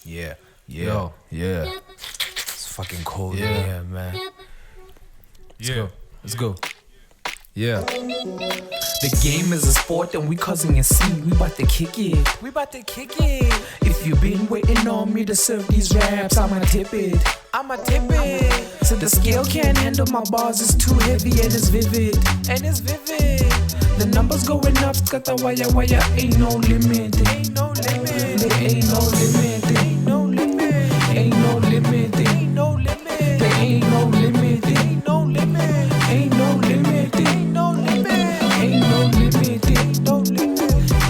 Yeah, yeah, Yo. yeah. It's fucking cold Yeah. in here, man. Yeah. Let's go. Yeah. The game is a sport and we causing a scene. We bout to kick it. We bout to kick it. If you been waiting on me to serve these raps, I'ma tip it. I'ma tip it. So the scale can't handle my bars, it's too heavy and it's vivid. And it's vivid. The numbers going up, got the wire, ain't no limit. Ain't no limit. There ain't no limit. Ain't no limit. Ain't no limit. Ain't no limit. There ain't no limit. Ain't no limit. Ain't no limit. Ain't no limit. Ain't no limit.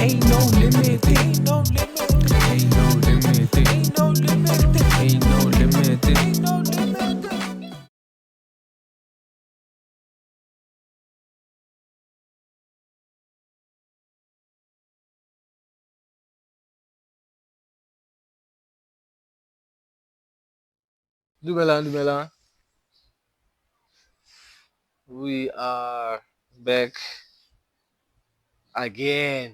Ain't no limit. Ain't no limit. Ain't no limit. Ain't no limit. Ain't no limit. Ain't no limit. Ain't no limit. Dumelang, dumelang. We are back again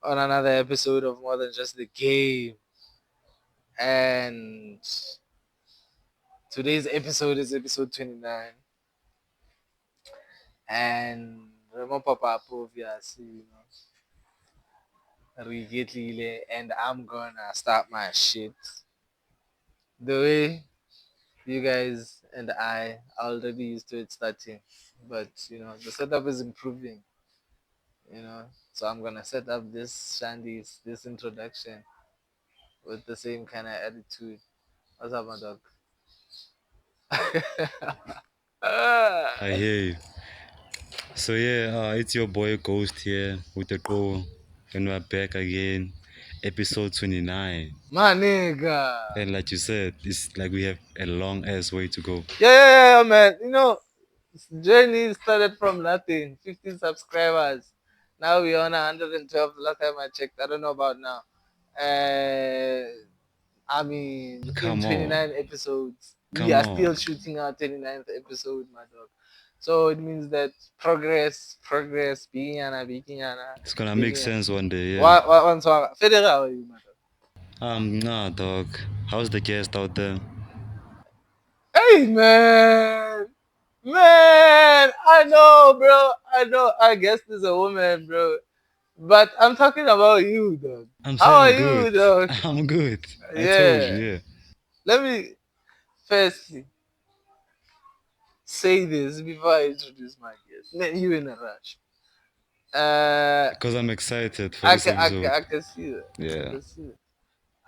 on another episode of More Than Just the Game. And today's episode is episode 29. And Remo Papa obviously, Rigetlile, and I'm gonna start my shit the way you guys and I are already used to it starting. But the setup is improving, So I'm gonna set up this introduction with the same kind of attitude. What's up, my dog? I hear you. So yeah, it's your boy Ghost here with the go, and we're back again, episode 29. My nigga. And like you said, it's like we have a long ass way to go. Yeah, man. Journey started from nothing. 15 subscribers. Now we're on 112. The last time I checked, I don't know about now. I mean, in Come on, 29 episodes, we come are still on. shooting our 29th episode, my dog. So it means that progress, bikinyana. It's gonna make sense one day, yeah. One song. Federer, how are you, my dog? Nah, dog. How's the guest out there? Hey, man. Man, I know, bro. I know. I guess there's a woman, bro. But I'm talking about you, dog. I'm How are saying you, good. dog? I'm good. I told you, Yeah. yeah. Let me first say this before I introduce my guest. Man, you in a rush. Uh, Because I'm excited for this episode. I can see that. I Yeah. can see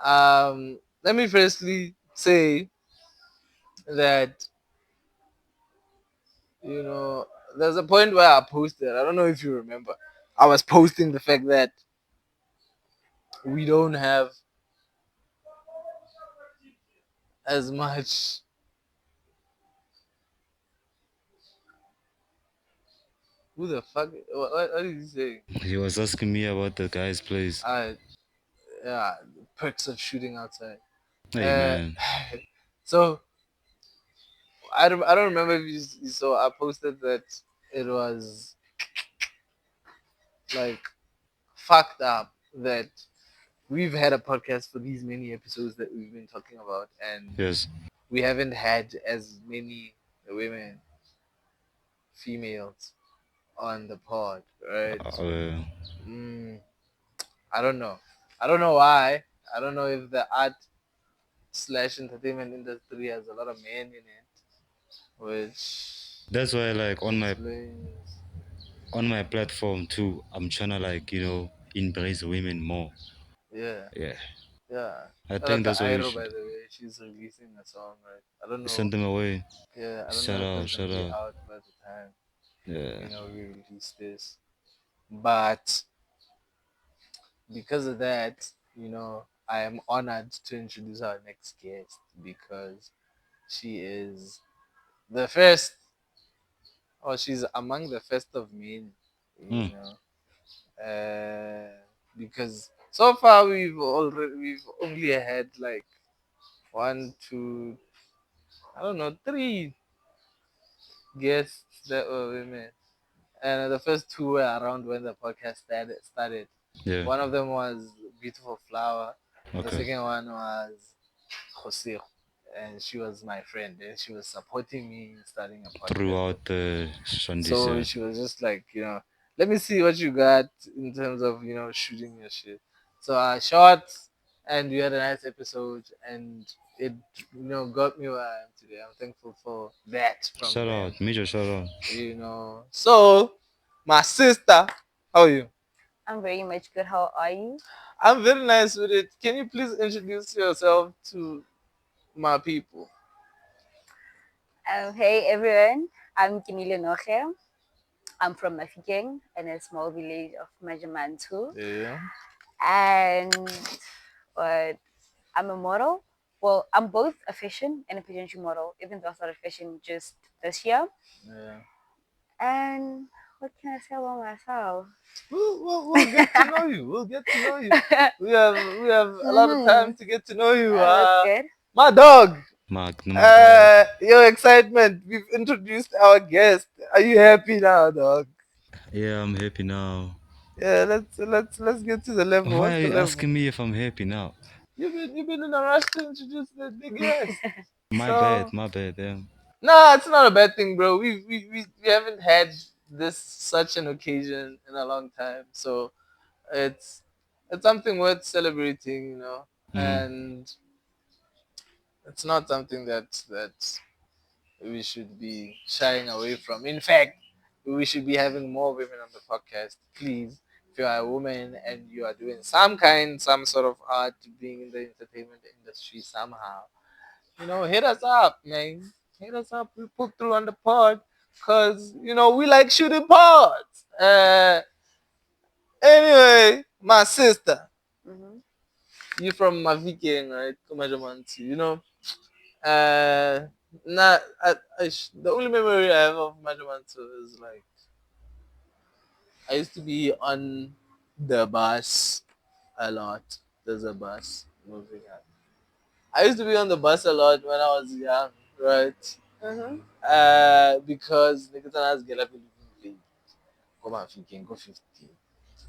that. Let me firstly say that you know there's a point where I posted. I don't know if you remember. I was posting the fact that we don't have as much. Who the fuck? What did he say? He was asking me about the guy's place. Yeah, perks of shooting outside. Hey, Uh, man. so I don't remember if you saw. I posted that it was like fucked up that we've had a podcast for these many episodes that we've been talking about, and Yes. we haven't had as many women, females on the pod, right? Uh, Mm, I don't know. I don't know why. I don't know if the art slash entertainment industry has a lot of men in it, which that's why, like, explains. on my platform too, I'm trying to, like, embrace women more. Yeah, Yeah. yeah. I Shout out think to that's what we Airo, by should the way. She's releasing a song, right? I don't know. send them away. Yeah, I don't know Shout if out, it's gonna shout be out. out by the time Yeah. we release this. But because of that, I am honored to introduce our next guest because she is the first, or she's among the first of many, Hmm. you know. Because so far we've only had like one, two, I don't know, three guests that were women, and the first two were around when the podcast started. Yeah. One of them was Beautiful Flower, The Okay. second one was Jose, and she was my friend, and she was supporting me in starting a podcast. Throughout the Sundays, So yeah. she was just like, let me see what you got in terms of, shooting your shit. So I shot, and we had a nice episode, and it, got me where I am today. I'm thankful for that from Shout them, out, major shout out. So, my sister, how are you? I'm very much good. How are you? I'm very nice with it. Can you please introduce yourself to my people? Hey everyone, I'm Kinile Noche. I'm from Mafikeng in a small village of Majamantu. Yeah. And what I'm a model. Well, I'm both a fashion and a pageantry model, even though I started fashion just this year. Yeah. And what can I say about myself? We'll get to know you. We'll get to know you. We have a lot of time to get to know you. That's good. My dog. Mark, no matter. Your excitement. We've introduced our guest. Are you happy now, dog? Yeah, I'm happy now. Yeah. Let's get to the level. Why What's are the you level? asking me if I'm happy now? You've been in a rush to introduce the big guest. My So bad, my bad. Yeah. no, it's not a bad thing, bro. We haven't had this such an occasion in a long time. So it's it's something worth celebrating, Mm. and it's not something that we should be shying away from. In fact, we should be having more women on the podcast. Please, if you are a woman and you are doing some sort of art, being in the entertainment industry somehow, hit us up, man. Hit us up. We put through on the pod, cause we like shooting pods. Anyway, my sister. Mm-hmm. You from Mavikeng, right? Kumajamanti. Uh, not the only memory I have of Majamantu is like I used to be on the bus a lot. There's a bus moving on. I used to be on the bus a lot when I was young, right? Mm-hmm. Because Nikitanas get up in go Mavikeng, go 15.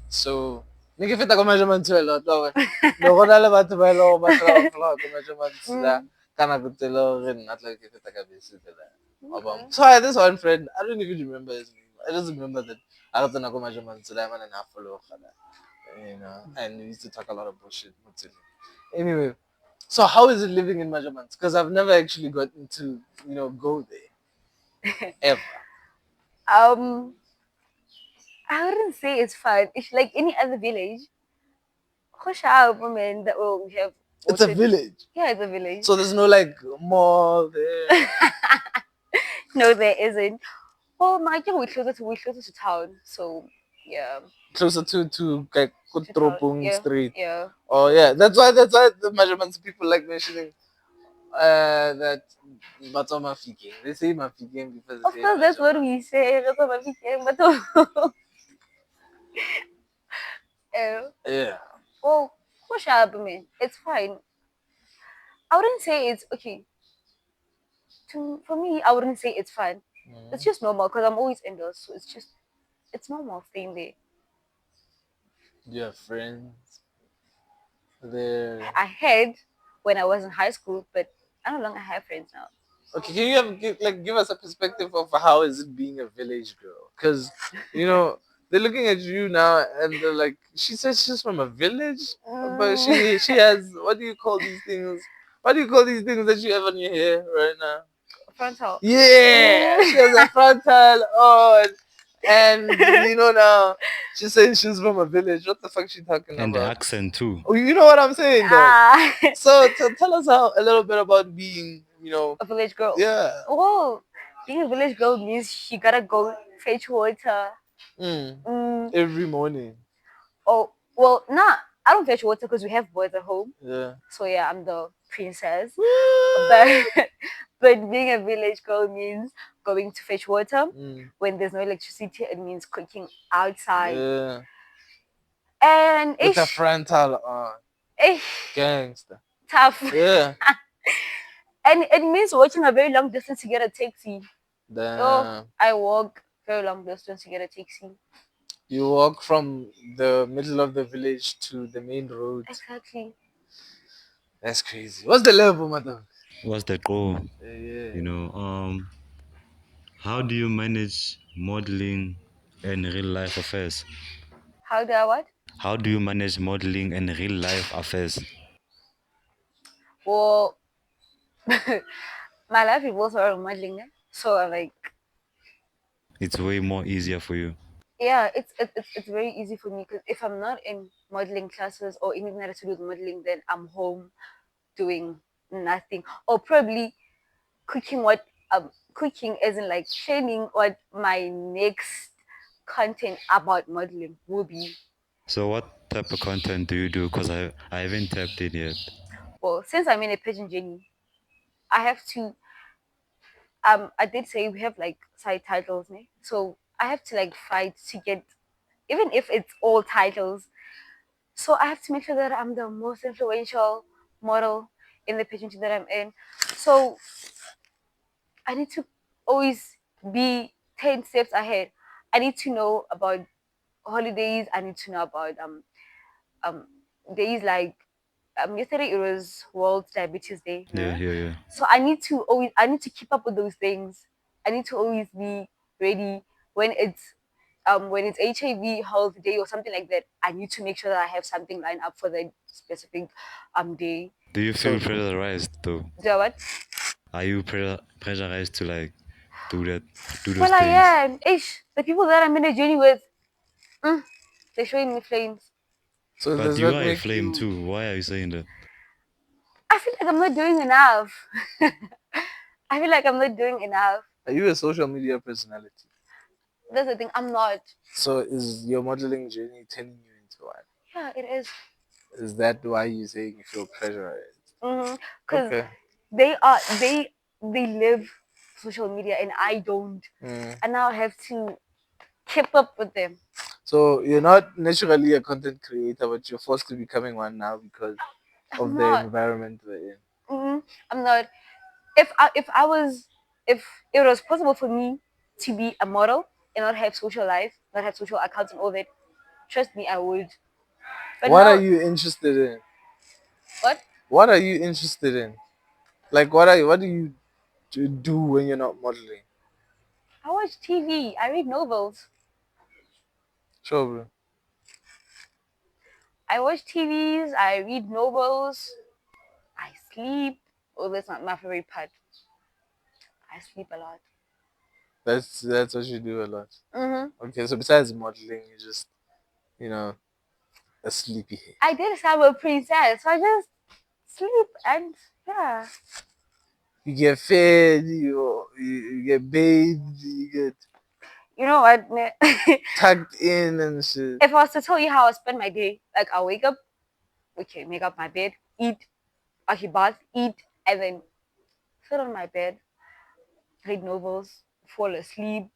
So neke feta ko measurement a lot. No go na le batho ba e leng gore ba tlhola go fela ko measurement la ka nako tse e le gore nna tla ke feta ka bese fela. Okay. So I had this one friend, I don't even remember his name. I just remember that I got to know measurement so that man and I follow and we used to talk a lot of bullshit. Anyway, so how is it living in measurements? Because I've never actually gotten to, go there. Ever. Um, I wouldn't say it's fun. It's like any other village. Khosha women that will we have It's a watered. village. Yeah, it's a village. So there's no like mall there. No, there isn't. Well, my we closer to town, so yeah. Closer to like To town. Kutropong Yeah. Street. Yeah. Oh yeah, that's why the measurements people like mentioning that Batoma Fiking. They say Mafiking because Of they say course, that's what measurement. we say. That's what we say, but Yeah. well, Khosha women, it's fine. I wouldn't say it's okay. For me, I wouldn't say it's fun. It's just normal because I'm always indoors, so it's normal staying there. You have friends there. I had when I was in high school, but I no longer have friends now. Okay, can you give us a perspective of how is it being a village girl? Because they're looking at you now and they're like, she says she's from a village, but she has what do you call these things? What do you call these things that you have on your hair right now? Frontal. Yeah, she has a frontal on, and now she's saying she's from a village. What the fuck she talking And the about? accent too. Oh, you know what I'm saying, though. Ah, So tell us a little bit about being, a village girl. yeah. Oh, being a village girl means she gotta go fetch water. Every morning. Oh, well, nah, I don't fetch water because we have boys at home. Yeah. So yeah, I'm the princess. Woo! But but being a village girl means going to fetch water. When there's no electricity, it means cooking outside. Yeah. And With a it's frontal on. Gangster. tough. Yeah. And it means walking a very long distance to get a taxi. Damn. Oh, I walk very long distance to get a taxi. You walk from the middle of the village to the main road. Exactly. That's crazy. What's the level, madam? What's the goal? Yeah. You know, how do you manage modeling and real life affairs? How do I what? How do you manage modeling and real life affairs? Well, my life revolves around modeling. So like, It's way more easier for you. yeah, it's very easy for me because if I'm not in modeling classes or anything that has to do with modeling, then I'm home doing nothing, or probably cooking what cooking isn't like training what my next content about modeling will be. So what type of content do you do? Because I haven't tapped in yet. Well, since I'm in a pigeon journey, I have to I did say we have like side titles, ne? So I have to like fight to get, even if it's all titles. So I have to make sure that I'm the most influential model in the pageantry that I'm in. So I need to always be 10 steps ahead. I need to know about holidays. I need to know about um days like yesterday it was World Diabetes Day. Yeah, Yeah. yeah, yeah. So I need to keep up with those things. I need to always be ready when it's HIV Health Day or something like that. I need to make sure that I have something lined up for that specific day. Do you So feel pressurized though? Do you know what? Are you pressurized to like do that, do those Well, I things? am. Ish, the people that I'm in a journey with, they're showing me flames. so But does you that are a make flame you too. Why are you saying that? I feel like I'm not doing enough. I feel like I'm not doing enough. are you a social media personality? That's the thing. I'm not. So is your modeling journey turning you into one? Yeah, it is. Is that why you saying you feel pressurized? Because Okay. they are they live social media and I don't. Mm. And now I have to keep up with them. So you're not naturally a content creator, but you're forced to becoming one now because I'm of the not. environment we're in. I'm not. If it was possible for me to be a model and not have social life, not have social accounts and all that, trust me, I would. But What are now, you interested in? what? What are you interested in? Like, what do you do when you're not modeling? I watch TV. I read novels. Sure, bro. I watch TVs. I read novels. I sleep. Oh, that's not my favorite part. I sleep a lot. That's what you do a lot. Mm-hmm. Okay, so besides modeling, you just you know a sleepyhead. I did summer princess, so I just sleep and yeah. You get fed, you get bathed, you get You know what? tucked in and shit. If I was to tell you how I spend my day, like I wake up, okay, make up my bed, eat, actually bath, eat, and then sit on my bed, read novels, fall asleep,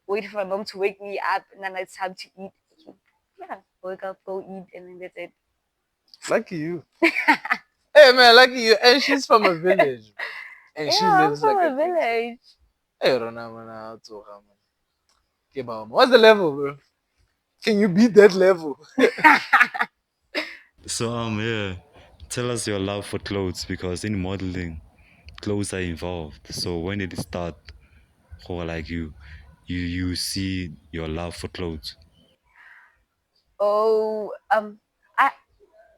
wait for my mom to wake me up, and then it's time to eat. Okay. Yeah, wake up, go eat, and then that's it. Lucky you. Hey man, lucky you. And she's from a village, and she Yeah, I'm lives from like a a king. village. Hey, Rona, man, okay, but what's the level, bro? Can you beat that level? So yeah, tell us your love for clothes because in modeling, clothes are involved. So when did it start? Or like you see your love for clothes? Oh, I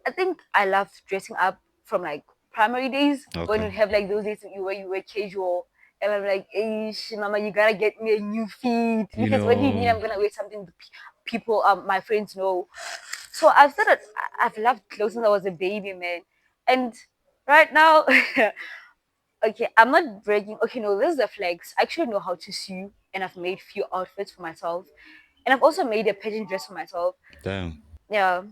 I think I love dressing up from like primary days when Okay. we have like those days where you wear casual. And I'm like, hey, mama, you gotta get me a new feed You because what do you mean know, I'm gonna wear something people, my friends know. So I've loved clothes since I was a baby, man. And right now, okay, I'm not bragging. Okay, no, this is a flex. I actually know how to sew, and I've made few outfits for myself, and I've also made a pageant dress for myself. damn. Yeah,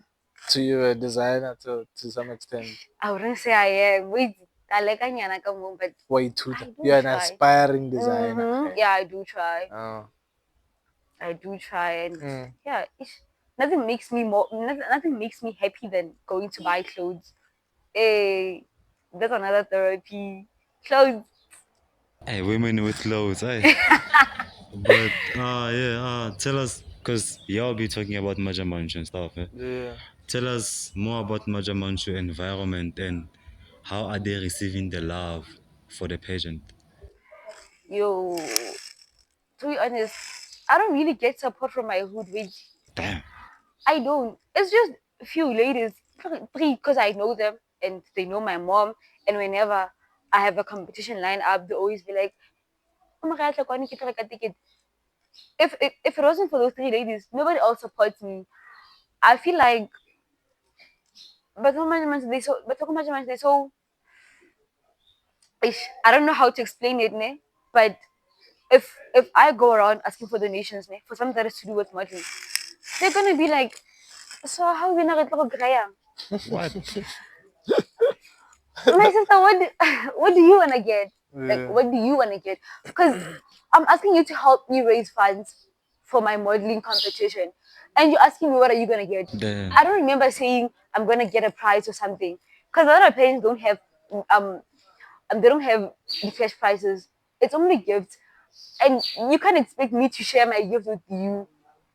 So you're a designer to some extent. I wouldn't say I am. Wait, I like Anyana Kamu, but Wait, I do you're an try. aspiring designer. Yeah, I do try. Oh. I do try, and Mm. yeah, nothing makes me happy than going to buy clothes. Hey, that's another therapy. Clothes. Hey, women with clothes, hey. But yeah, tell us because y'all be talking about Majamanchu and stuff. Eh? Yeah. Tell us more about Majamanchu environment and how are they receiving the love for the pageant? Yo, to be honest, I don't really get support from my hood, which Damn. I don't. It's just a few ladies, three, because I know them and they know my mom. And whenever I have a competition line up, they always be like, "Oh my God, like, why don't you take a ticket?" If it wasn't for those three ladies, nobody else supports me. I feel like, but so much they so. I don't know how to explain it, ne? But if I go around asking for donations, ne, for something that has to do with money, they're gonna be like, "So how we not gonna graya?" What? My sister, what do you wanna get? Like, Yeah. what do you wanna get? Because I'm asking you to help me raise funds for my modeling competition, and you're asking me what are you gonna get? Damn. I don't remember saying I'm gonna get a prize or something. Because a lot of parents don't have um they don't have the cash prizes. It's only gifts, and you can't expect me to share my gift with you.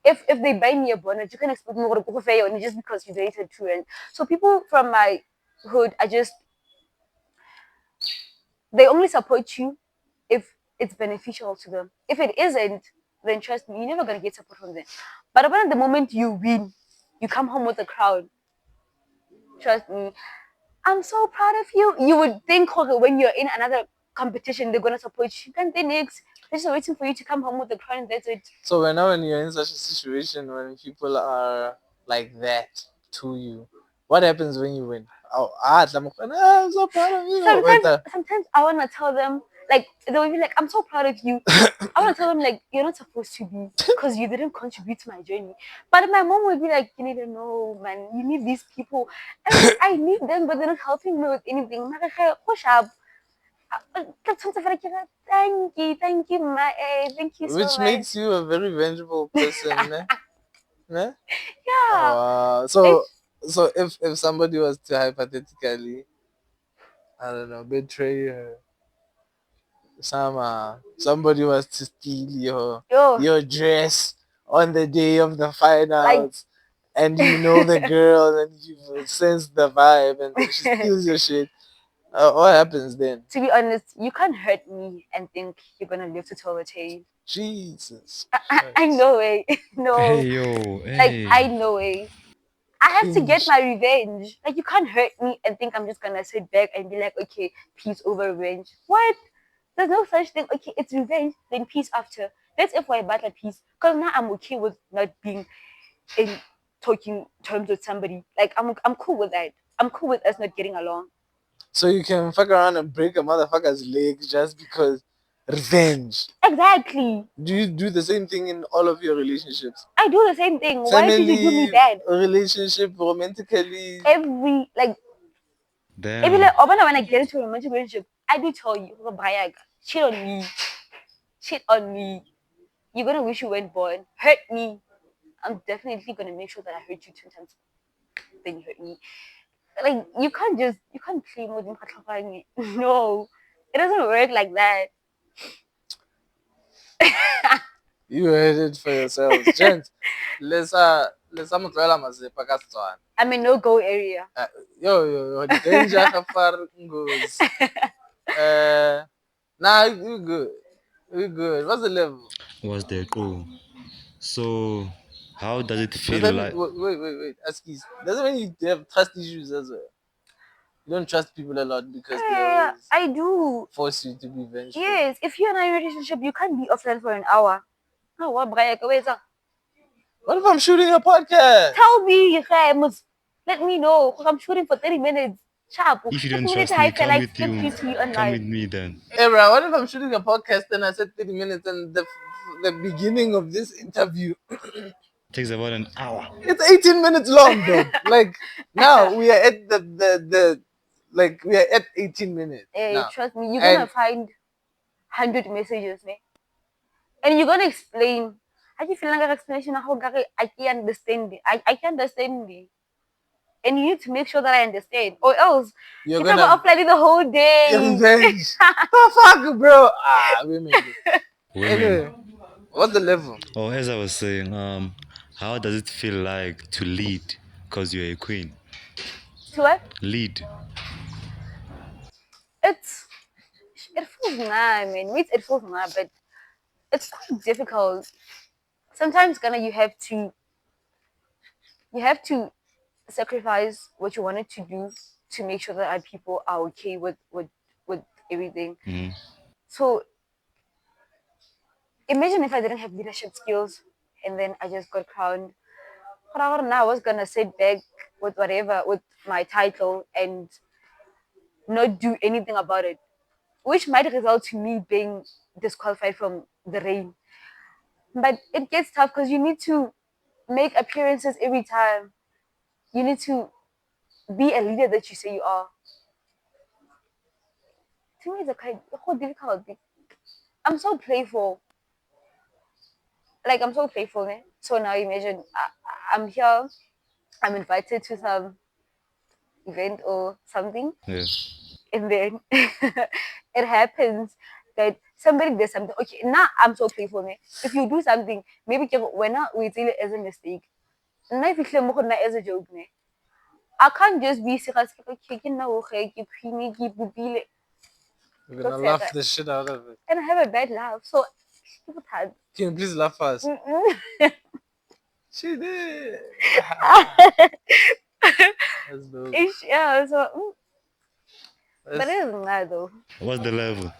If they buy me a bonnet, you can expect me to go fair only just because you donated to it. So people from my hood are just they only support you if it's beneficial to them. If it isn't, then trust me, you're never gonna get support from them. But about the moment you win, you come home with a crown. Trust me, I'm so proud of you. You would think, okay, when you're in another competition, they're gonna support you. Then the next, they're just waiting for you to come home with the crown. And that's it. So when you're in such a situation when people are like that to you, what happens when you win? Oh, I'm so proud of you. Sometimes I wanna tell them, like they will be like, I'm so proud of you. I wanna tell them like you're not supposed to be because you didn't contribute to my journey. But my mom would be like, you need to know, man, you need these people. And I'm like, I need them, but they're not helping me with anything. Push up. Thank you, my thank you so Which much. makes you a very vengeful person, ne? Ne? Yeah. So if somebody was to hypothetically, I don't know, betray her, somebody was to steal Yo, your dress on the day of the like finals, and you know the girl and you sense the vibe, and then she steals your shit. What happens then? to be honest, you can't hurt me and think you're gonna live to tell the tale. Jesus I Christ. know it. No, Hey yo, like I hey. know it. I have to get Cringe. my revenge. Like you can't hurt me and think I'm just gonna sit back and be like, okay, peace over revenge. What? There's no such thing. Okay, it's revenge, then peace after. That's if I battle peace. Cause now I'm okay with not being in talking terms with somebody. Like I'm cool with that. I'm cool with us not getting along. So you can fuck around and break a motherfucker's leg just because revenge. Exactly. Do you do the same thing in all of your relationships? I do the same thing. Why did you do me Family, bad? relationship, romantically. Every like every Damn. like when I get into a romantic relationship, I do tell you, "Brian, cheat on me, cheat on me. You're gonna wish you weren't born. Hurt me. I'm definitely gonna make sure that I hurt you 10 times than you hurt me. Like you can't claim with me. No, it doesn't work like that. You heard it for yourselves. Gents, let's amutlela mazepa ka Setswana. I'm in no go area. Yo, danger far goes. Nah, you good. We good. What's the level? What's the goal? So, how does it Does feel that mean, like? wait, Askies. Does that mean you have trust issues as well? You don't trust people a lot because they Yeah, always I do. force you to be vengeful. Yes, if you're in a relationship, you can't be offline for an hour. Oh, what, Brian? What if I'm shooting a podcast? Tell me, Remus. Let me know. Because I'm shooting for 30 minutes. Sharp. If you 30 don't minutes, trust I me, feel come like with flip you. you to you Come with online. me then. Hey, bro, what if I'm shooting a podcast and I said 30 minutes and the beginning of this interview, Takes about an hour. it's 18 minutes long, though. Like, now we are at like, we are at 18 minutes Hey, now. trust me, you're And gonna find 100 messages, ne? And you're gonna explain. How do you feel like an explanation? I can't understand it. I can't understand it. And you need to make sure that I understand. Or else you're you're gonna gonna offline the whole day. revenge. The fuck, bro? Women. Women. Anyway, what's the level? Or as I was saying, how does it feel like to lead? Cause you're a queen. To what? Lead. feels nah, man. Wait, it feels nah, but it's quite difficult. Sometimes, Ghana, you have to sacrifice what you wanted to do to make sure that our people are okay with everything. Mm-hmm. So imagine if I didn't have leadership skills and then I just got crowned. Now I was gonna sit back with whatever with my title and not do anything about it, which might result to me being disqualified from the reign. But it gets tough because you need to make appearances every time. You need to be a leader that you say you are. To me, it's quite difficult. I'm so playful. Like I'm so playful. Eh? So now imagine I'm here. I'm invited to some event or something, Yeah. and then it happens that somebody does something. Okay, now I'm so playful. Eh? If you do something, maybe when we see it as a mistake, now if you as a joke, ne? I can't just be serious. Okay, you know, okay, you creamy, you bubile, We're gonna laugh the shit out of it. and I have a bad laugh. So people had. Can you please laugh fast? She did. That's dope. Yeah, so but That's- it isn't that though. What's the level?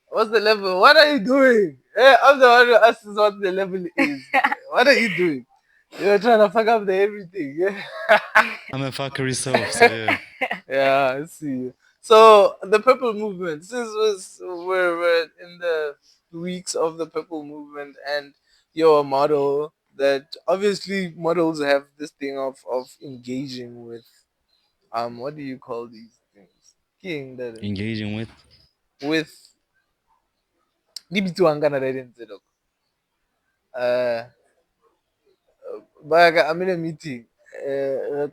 What's the level? What are you doing? I'm the one who asks what the level is. What are you doing? You're trying to fuck up the everything. Yeah, I'm a fuckery self, so yeah. yeah, I see. So the purple movement. Since we're in the weeks of the purple movement, and you're a model, that obviously models have this thing of engaging with what do you call these things? King that Engaging with. with Libituangana didn't uh but I'm in a meeting. Uh,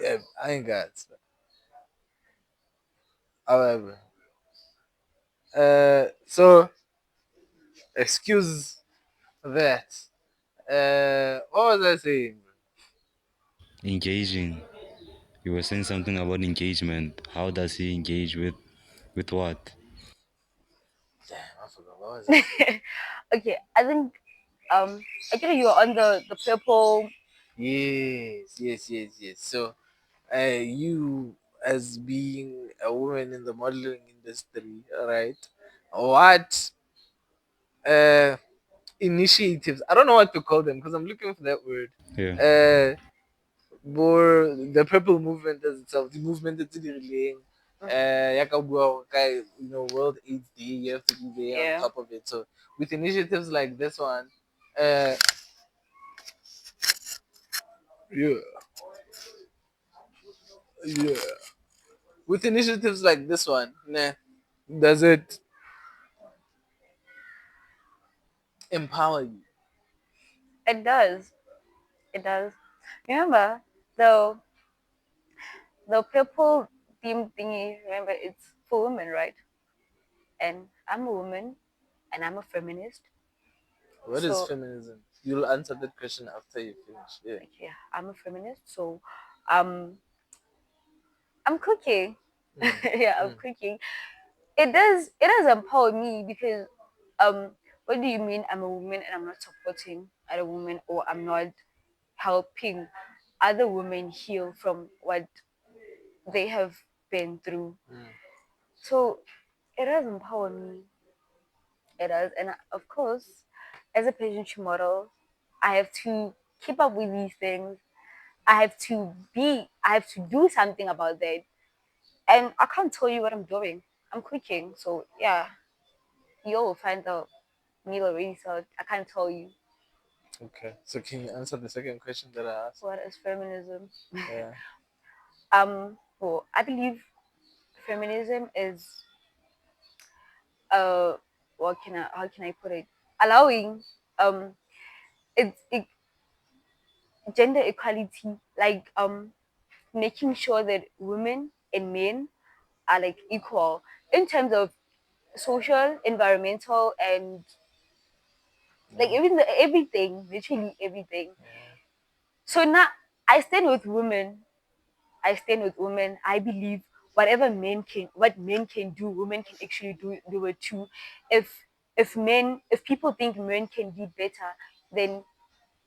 yeah, I ain't got. However, so excuse that. What was I saying? Engaging. You were saying something about engagement. How does he engage with what? Damn, I forgot. What was I saying? Okay, I think actually you're on the purple. Yes. So, you as being a woman in the modeling industry, right? What uh initiatives? I don't know what to call them because I'm looking for that word. Yeah. More the purple movement as itself, the movement that's relaying. Yaka bua kai, World AIDS Day, you have to be there on Yeah. top of it. So with initiatives like this one, uh, yeah, yeah. With initiatives like this one, nah, does it empower you? It does. It does. Remember the the purple theme thingy, remember it's for women, right? And I'm a woman and I'm a feminist. What is So feminism? You'll answer that question after you finish. Yeah. like yeah, I'm a feminist. So um I'm cooking. Yeah, I'm Mm. cooking. It does empower me because um what do you mean I'm a woman and I'm not supporting other women or I'm not helping other women heal from what they have been through. Mm. So it does empower me. It does. And of course, as a pageantry model, I have to keep up with these things. I have to do something about that. And I can't tell you what I'm doing. I'm cooking. So yeah, you all will find the meal already. So I can't tell you Okay. So can you answer the second question that I asked? what is feminism. Yeah. Well, I believe feminism is what can I how can I put it? Allowing um it's gender equality, like making sure that women and men are like equal in terms of social, environmental, and like Yeah. everything, literally everything. So now I stand with women I stand with women. I believe what men can do, women can actually do it too. If if people think men can lead better, then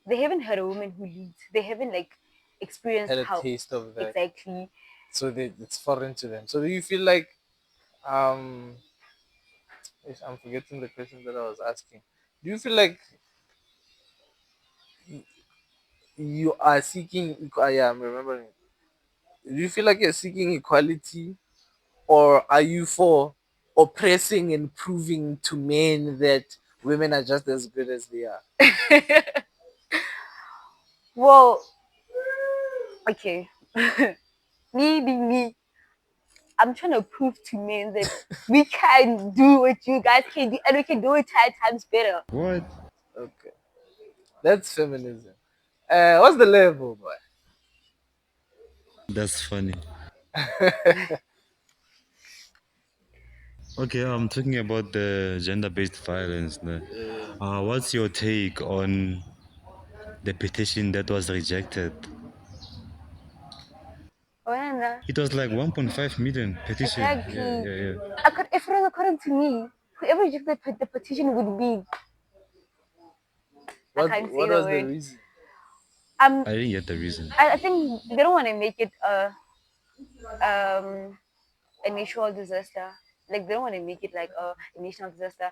they haven't heard a woman who leads. They haven't like experienced Had a how taste of that, exactly. so it's foreign to them. So do you feel like um I'm forgetting the question that I was asking. Do you feel like you are seeking yeah, I'm remembering. Do you feel like you're seeking equality, or are you for oppressing and proving to men that women are just as good as they are? Well, okay. Me being me, I'm trying to prove to men that we can do what you guys can do, and we can do it 10 times better. What? Okay, that's feminism. What's the level, boy? That's funny. Okay, I'm talking about the gender-based violence. What's your take on the petition that was rejected? Well, It was like 1.5 million petition. Yeah, exactly. yeah, yeah. If it was according to me, whoever rejected the petition would be. I can't say What the was the word. reason? Um, I didn't get the reason. I think they don't want to make it um a natural disaster. Like they don't want to make it like a national disaster.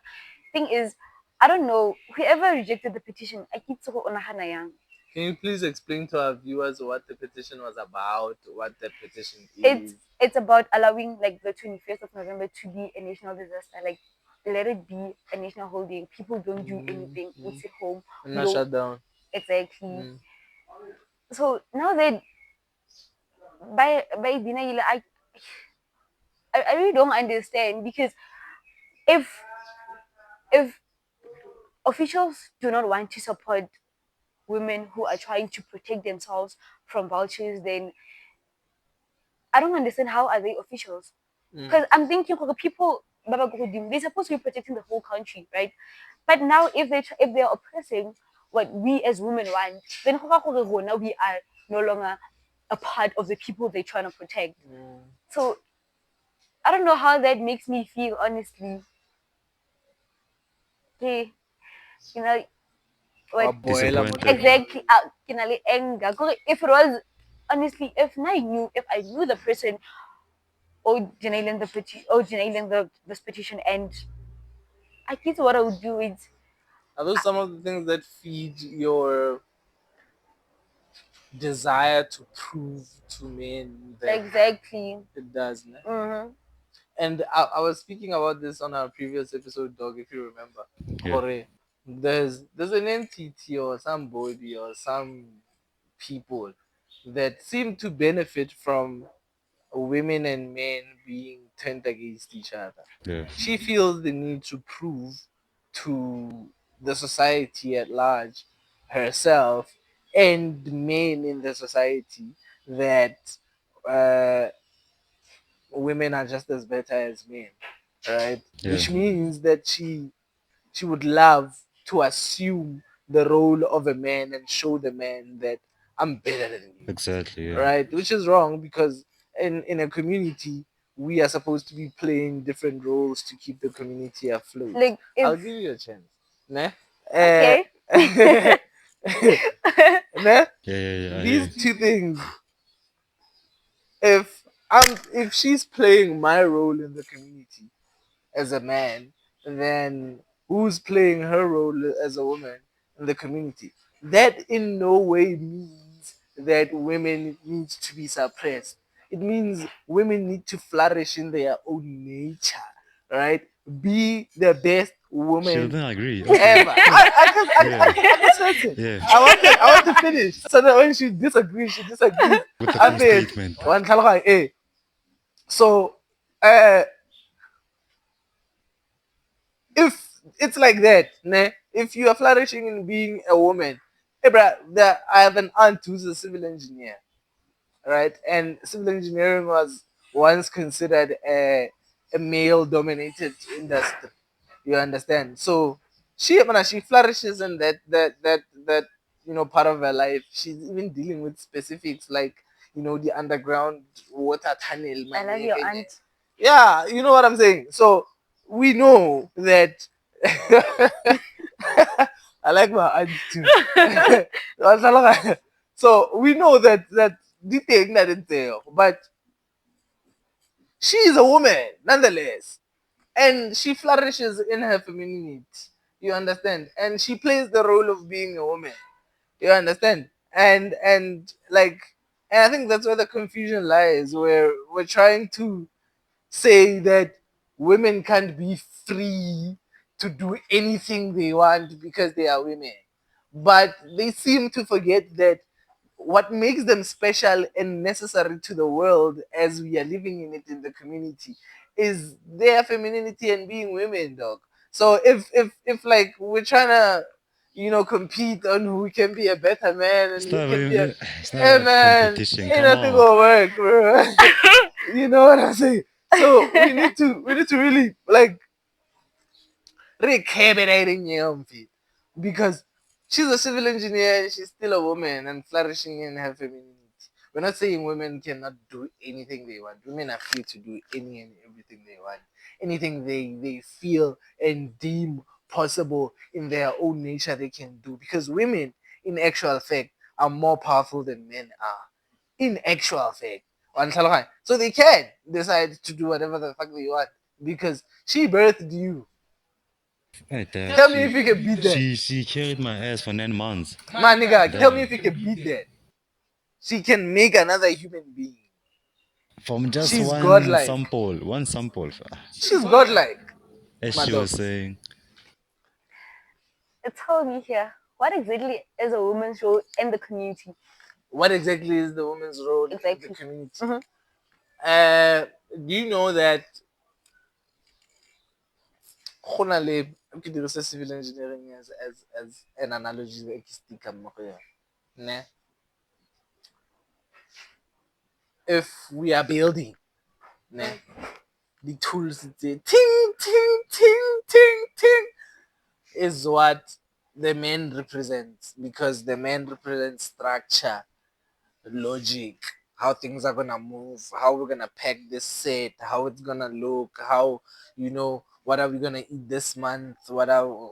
Thing is, I don't know. Whoever rejected the petition, I keep so on yang. Can you please explain to our viewers what the petition was about, what the petition It's is? it's about allowing like the 21st of November to be a national disaster. Like let it be a national holiday. People don't do anything. We sit home. And We not don't shut down. exactly. So now that by dinner, I really don't understand because if if officials do not want to support women who are trying to protect themselves from vultures, then I don't understand how are they officials. Because I'm thinking okay, people they're supposed to be protecting the whole country, right? But now if they're oppressing what we as women want, then now we are no longer a part of the people they're trying to protect. So I don't know how that makes me feel honestly. Okay, you know, what Waboela Disappointed. motoring. exactly anger. If it was honestly, if I knew the person or genailing the this petition, and I guess what I would do is Are those some of the things that feed your desire to prove to men that exactly. it does? Nah? Mm-hmm. And I was speaking about this on our previous episode, dog, if you remember. Yeah. Kore, there's an entity or somebody or some people that seem to benefit from women and men being turned against each other. Yeah. She feels the need to prove to the society at large, herself, and men in the society that uh, women are just as better as men, right? Yeah. Which means that she would love to assume the role of a man and show the man that I'm better than you, Exactly. Yeah. right? Which is wrong because in a community we are supposed to be playing different roles to keep the community afloat. Like I'll if give you a chance. Nah? okay. Nah? Yeah. Yeah. Yeah. I hear These two things, if she's playing my role in the community as a man, then who's playing her role as a woman in the community? That in no way means that women need to be suppressed. It means women need to flourish in their own nature, right? Be the best She woman doesn't agree. Okay. ever. I can sense it. Yeah. I want to finish so that when she disagrees, she disagrees. With the I full mean, statement. one tlhaloganyo, so uh, if it's like that, ne? If you are flourishing in being a woman, hey, bruh, I have an aunt who's a civil engineer, right? And civil engineering was once considered a male-dominated industry. You understand? So she flourishes in that part of her life. She's even dealing with specifics like the underground water tunnel. I love your aunt. Yeah, you know what I'm saying. So we know that. I like my aunt too. So we know that the thing that is there, but she is a woman nonetheless, and she flourishes in her femininity. You understand? And she plays the role of being a woman. You understand? And I think that's where the confusion lies, where we're trying to say that women can't be free to do anything they want because they are women. But they seem to forget that what makes them special and necessary to the world as we are living in it in the community is their femininity and being women, dog. So if like we're trying to compete on who can be a better man and It's who not can be a really, it's not hey about man, competition. ain't Come nothing on. gonna work, bro. You know what I'm saying? So we need to really like recaminating your feet because she's a civil engineer and she's still a woman and flourishing in her femininity. We're not saying women cannot do anything they want. Women are free to do any and everything they want, anything they feel and deem possible in their own nature they can do, because women in actual fact are more powerful than men are in actual fact. So they can decide to do whatever the fuck they want because she birthed you. Hey, Dad, Tell me if you can beat that. she carried my ass for 9 months. My nigga, tell me Damn. if you can beat that. She can make another human being. From just She's one godlike. sample, one sample. She's godlike, As my she was dogs. saying, Tell me here, what exactly is a woman's role in the community? What exactly is the woman's role in the Exactly. community? Mhm. Do you know that I'm going civil engineering as an analogy that I stick ne? If we are building, ne? The tools, ting, ting, ting, ting, ting, is what the man represents, because the man represents structure, logic, how things are gonna move, how we're gonna pack this set, how it's gonna look, how what are we gonna eat this month, what are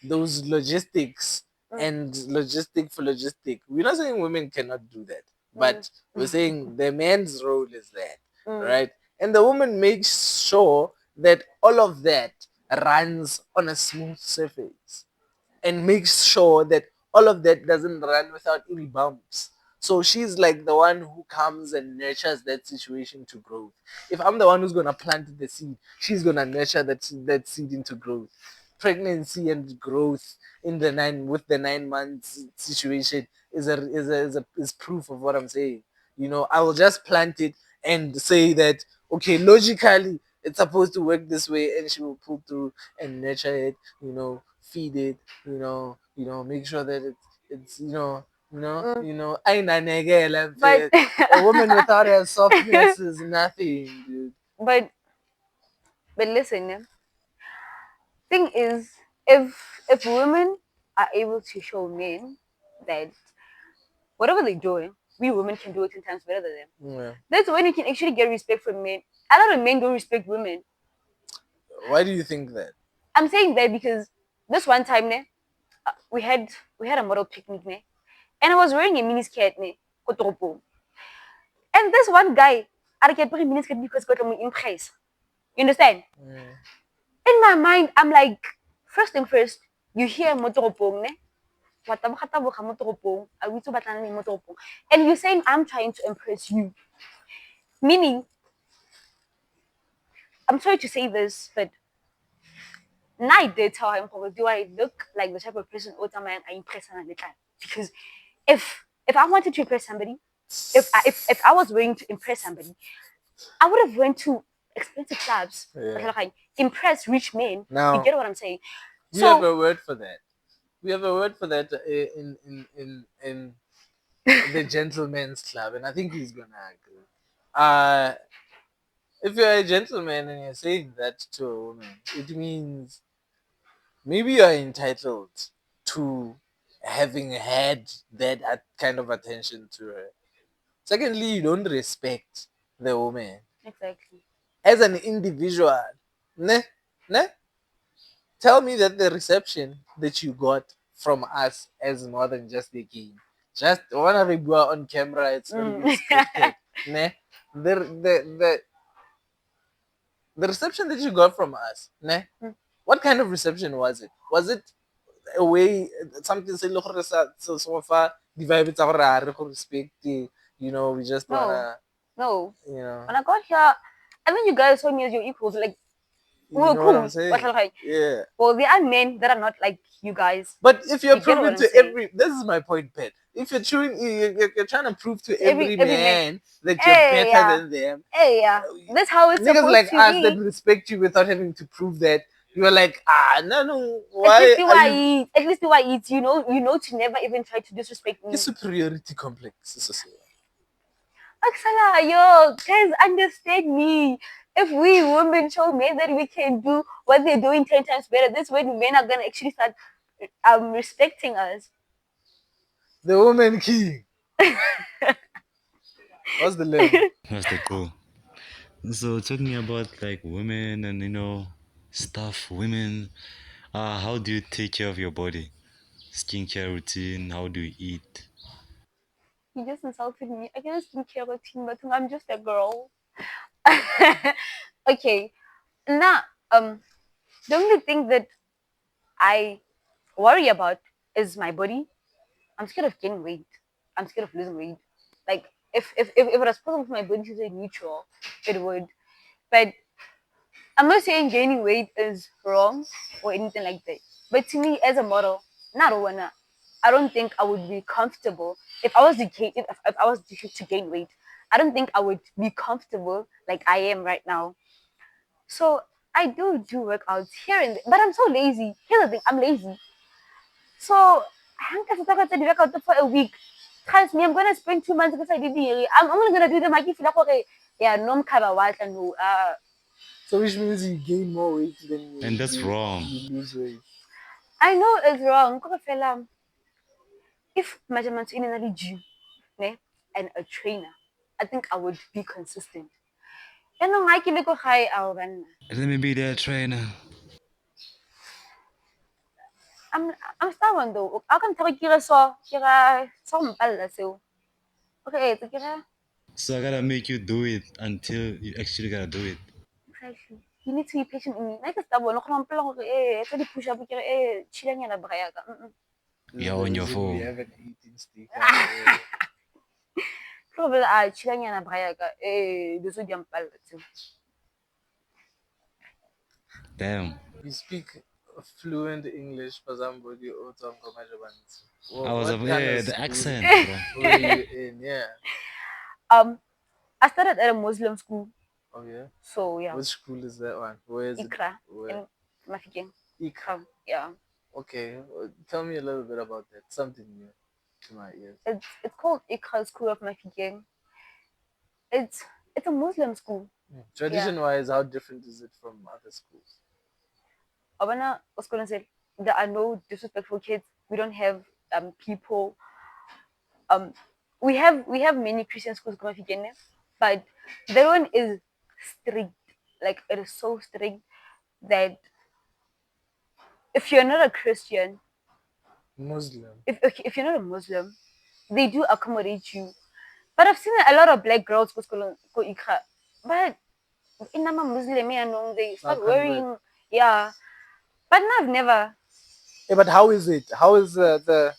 those logistics and logistic for logistic. We're not saying women cannot do that, but we're saying the man's role is that, right? And the woman makes sure that all of that runs on a smooth surface and makes sure that all of that doesn't run without any bumps. So she's like the one who comes and nurtures that situation to growth. If I'm the one who's gonna plant the seed, she's gonna nurture that seed into growth. Pregnancy and growth in the 9 months situation is proof of what I'm saying. I will just plant it and say that okay, logically it's supposed to work this way, and she will pull through and nurture it, feed it, make sure that it's ain't But a woman without her softness is nothing, dude. but but listen, yeah. Thing is, if women are able to show men that whatever they're doing, we women can do it 10 times better than them. Yeah. That's when you can actually get respect from men. A lot of men don't respect women. Why do you think that? I'm saying that because this one time, ne, we had a model picnic, ne, and I was wearing a mini skirt, ne, kotopo. And this one guy, I kept wearing mini skirt because got me impressed. You understand? In my mind, I'm like, first thing first, you hear motoropong, ne? And you're saying I'm trying to impress you. Meaning, I'm sorry to say this, but I did tell him, do I look like the type of person I impress on the time? Because if I wanted to impress somebody, if I was willing to impress somebody, I would have went to expensive clubs, Yeah. like impress rich men. You Now get what I'm saying? we have So a word for that. We have a word for that in the gentleman's club, and I think he's gonna agree. If you're a gentleman and you're saying that to a woman, it means maybe you're entitled to having had that kind of attention to her. Secondly, you don't respect the woman Exactly. as an individual. Ne? Ne? Tell me that the reception that you got from us as more than just a game. Just one of you are on camera, it's not even scripted. Ne? The the reception that you got from us, ne? What kind of reception was it? Was it a way something say so far the vibe it's our respect, you know, we just No, wanna, no. you know, When I got here, I mean, you guys saw me as your equals. Like, we you were know what I'm cool. saying? But like, Yeah. well, there are men that are not like you guys. But if you're You get what proving I'm to saying? every, this is my point, Pet. If you're chewing, you're trying to prove to every Every man. man that you're Hey, better yeah. than them. Hey, yeah. That's how it's Niggas supposed like to us that be. respect you without having to prove that. You're like, no, no. At least Why do are I you? eat. At least do I eat. You know to never even try to disrespect Your me. superiority complex. Aksala, yo, guys, understand me. If we women show men that we can do what they're doing 10 times better, this way men are gonna actually start respecting us. The woman king. What's the level? That's the cool. So talking about like women and stuff, women. How do you take care of your body? Skincare routine. How do you eat? He just insulted me. I just didn't care about him, but I'm just a girl. Okay. Now, the only thing that I worry about is my body. I'm scared of gaining weight. I'm scared of losing weight. Like if it was possible for my body to stay neutral, it would. But I'm not saying gaining weight is wrong or anything like that. But to me, as a model, not wanna. I don't think I would be comfortable if I was to gain if I was to gain weight. I don't think I would be comfortable like I am right now. So I do workouts here and there, but I'm so lazy. Here's the thing, I'm lazy. So I can't talk about the workout for a week. Trust me, I'm gonna spend 2 months because I did the I'm only gonna do them. I feel like okay, yeah, no cover what and no So which means you gain more weight than And that's wrong. you lose weight. I know it's wrong. If measurements in an gym, ne, and a trainer, I think I would be consistent. And no, I can go high. Let me be their trainer. I'm I'm stubborn though. I can take kira so mpalla so. Okay, it's kira So I gotta make you do it until you actually gotta do it. exactly. You need to be patient with me. Like stubborn. No, I'm plang it's a push up kira chilling na braya ka. This is You're the on your reason we phone. have an 18 sticker. Probably chilling na braya ka. This would mpalla too. Damn. You speak fluent English for somebody who talk I was what up kind of here, the school accent, bro. were you in? Yeah. Um, I started at a Muslim school, Oh yeah. so yeah, Which school is that one? Where is it? Ikra Where? in Mafikeng. Ikra. Yeah, Okay. Tell me a little bit about that. Something new to my ears. it's called Ikra School of Mafikeng. It's it's a Muslim school. Tradition wise, how different is it from other schools? Abana was gonna say there are no disrespectful kids. We don't have people um we have many Christian schools in Mafikeng, but that one is strict. Like it is so strict that if you're not a Christian, Muslim. if you're not a Muslim, they do accommodate you. But I've seen a lot of black girls go ikra. But in I'm a Muslim, they start convert. wearing yeah. But no, I've never. Yeah, but how is it? How is the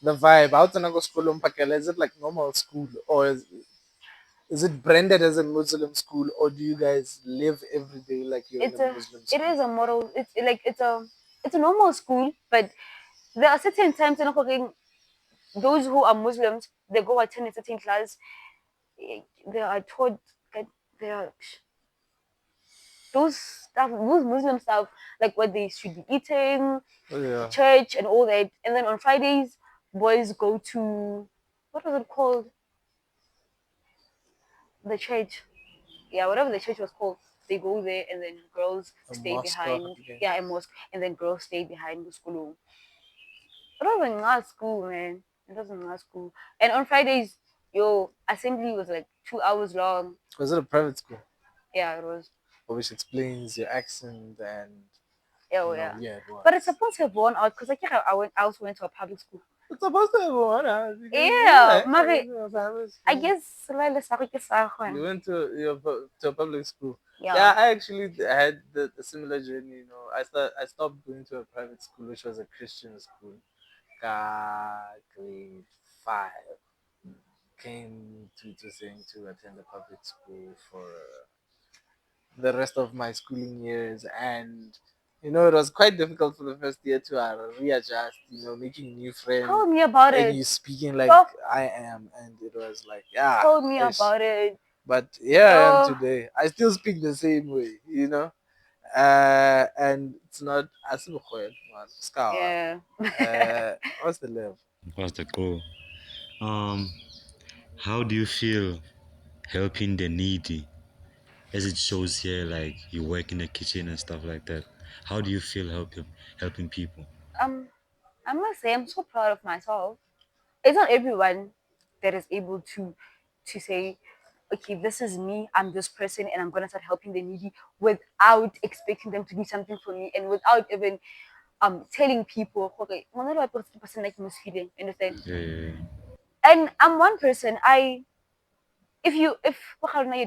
vibe? How to go school umpakela? Is it like normal school or is it branded as a Muslim school or do you guys live every day like you're in It's a a Muslim it school? is a model. It's like it's a normal school, but there are certain times in Hokking, those who are Muslims they go attend a certain class. They are taught that they are those stuff, those Muslim stuff, like what they should be eating, Oh, yeah. church and all that. And then on Fridays, boys go to what was it called? The church. Yeah, whatever the church was called. They go there and then girls A stay mosque or behind. something. Yeah, a mosque. And then girls stay behind the school. It wasn't not school, man. It wasn't not school. And on Fridays, Yo, assembly was like 2 hours long. Was it a private school? Yeah, it was. Which explains your accent and Yeah, oh, yeah. yeah, it was. But it's supposed to have worn out because I also went to a public school. It's supposed to have one. Yeah, Mari. I guess You went to a public school. Yeah. Yeah, I actually had the similar journey. You know, I stopped going to a private school, which was a Christian school. Grade 5 came to saying to attend a public school for the rest of my schooling years, and you know it was quite difficult for the first year to readjust. You know, making new friends. Tell me about and it. you speaking like I am, and it was like Tell me about it. But here I am today. I still speak the same way, you know. And it's not as Yeah. what's the level? What's the goal? How do you feel helping the needy? As it shows here, like you work in the kitchen and stuff like that. How do you feel helping people? I must say I'm so proud of myself. It's not everyone that is able to say, okay, this is me, I'm this person, and I'm gonna start helping the needy without expecting them to do something for me and without even telling people, okay, person like me feeling, understand? Yeah. And I'm one person. If you're from a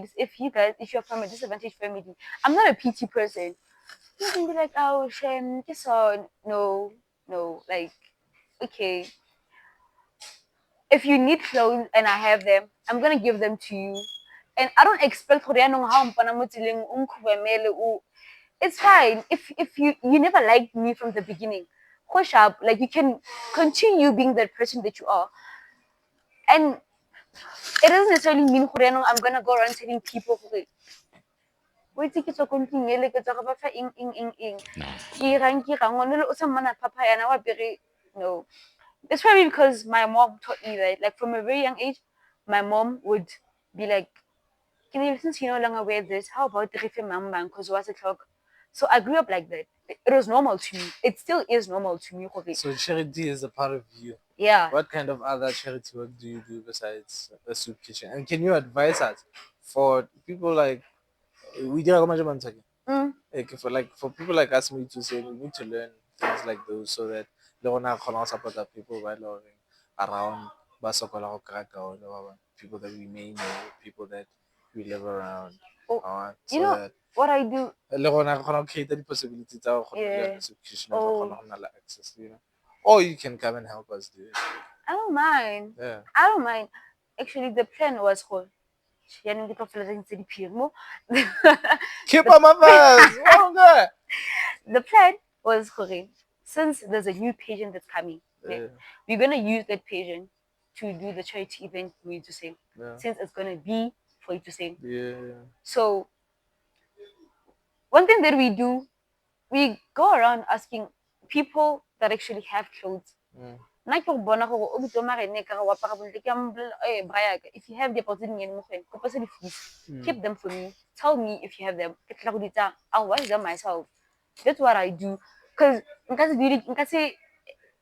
disadvantaged family, I'm not a pity person. You can be like, oh shame, this on no, like, okay, if you need clothes and I have them, I'm gonna give them to you. And I don't expect it's fine. If you never liked me from the beginning, push up, like you can continue being that person that you are. And it doesn't necessarily mean I'm gonna go around telling people wait ke tswa ko ntlong ele ke tswa go ba fa eng ke rang ngwana o sa mmona papa yana wa bere no. It's probably because my mom taught me that, like from a very young age, my mom would be like, can you, since you no longer wear this, how about the rife mamba because what's it clock? So I grew up like that. It was normal to me. It still is normal to me. So charity is a part of you. Yeah. What kind of other charity work do you do besides a soup kitchen? And can you advise us for people like we did for people like us, me to say we need to learn things like those so that they wanna support the people by loving around Basokola people that we may know, people that we live around. Oh, So you know that what I do? le gona gonna create the possibilities of Yeah. oh. access, you know. Or you can come and help us do it. I don't mind. Yeah. I don't mind. Actually, the plan was called. Keep on my face. The plan was correct. Since there's a new pageant that's coming, Yeah. we're gonna use that pageant to do the charity event for you to sing. Yeah. Since it's gonna be for you to sing. Yeah. So one thing that we do, we go around asking people that actually have clothes. If you have the opportunity, keep them for me. Tell me if you have them. I'll wash them myself. That's what I do. Because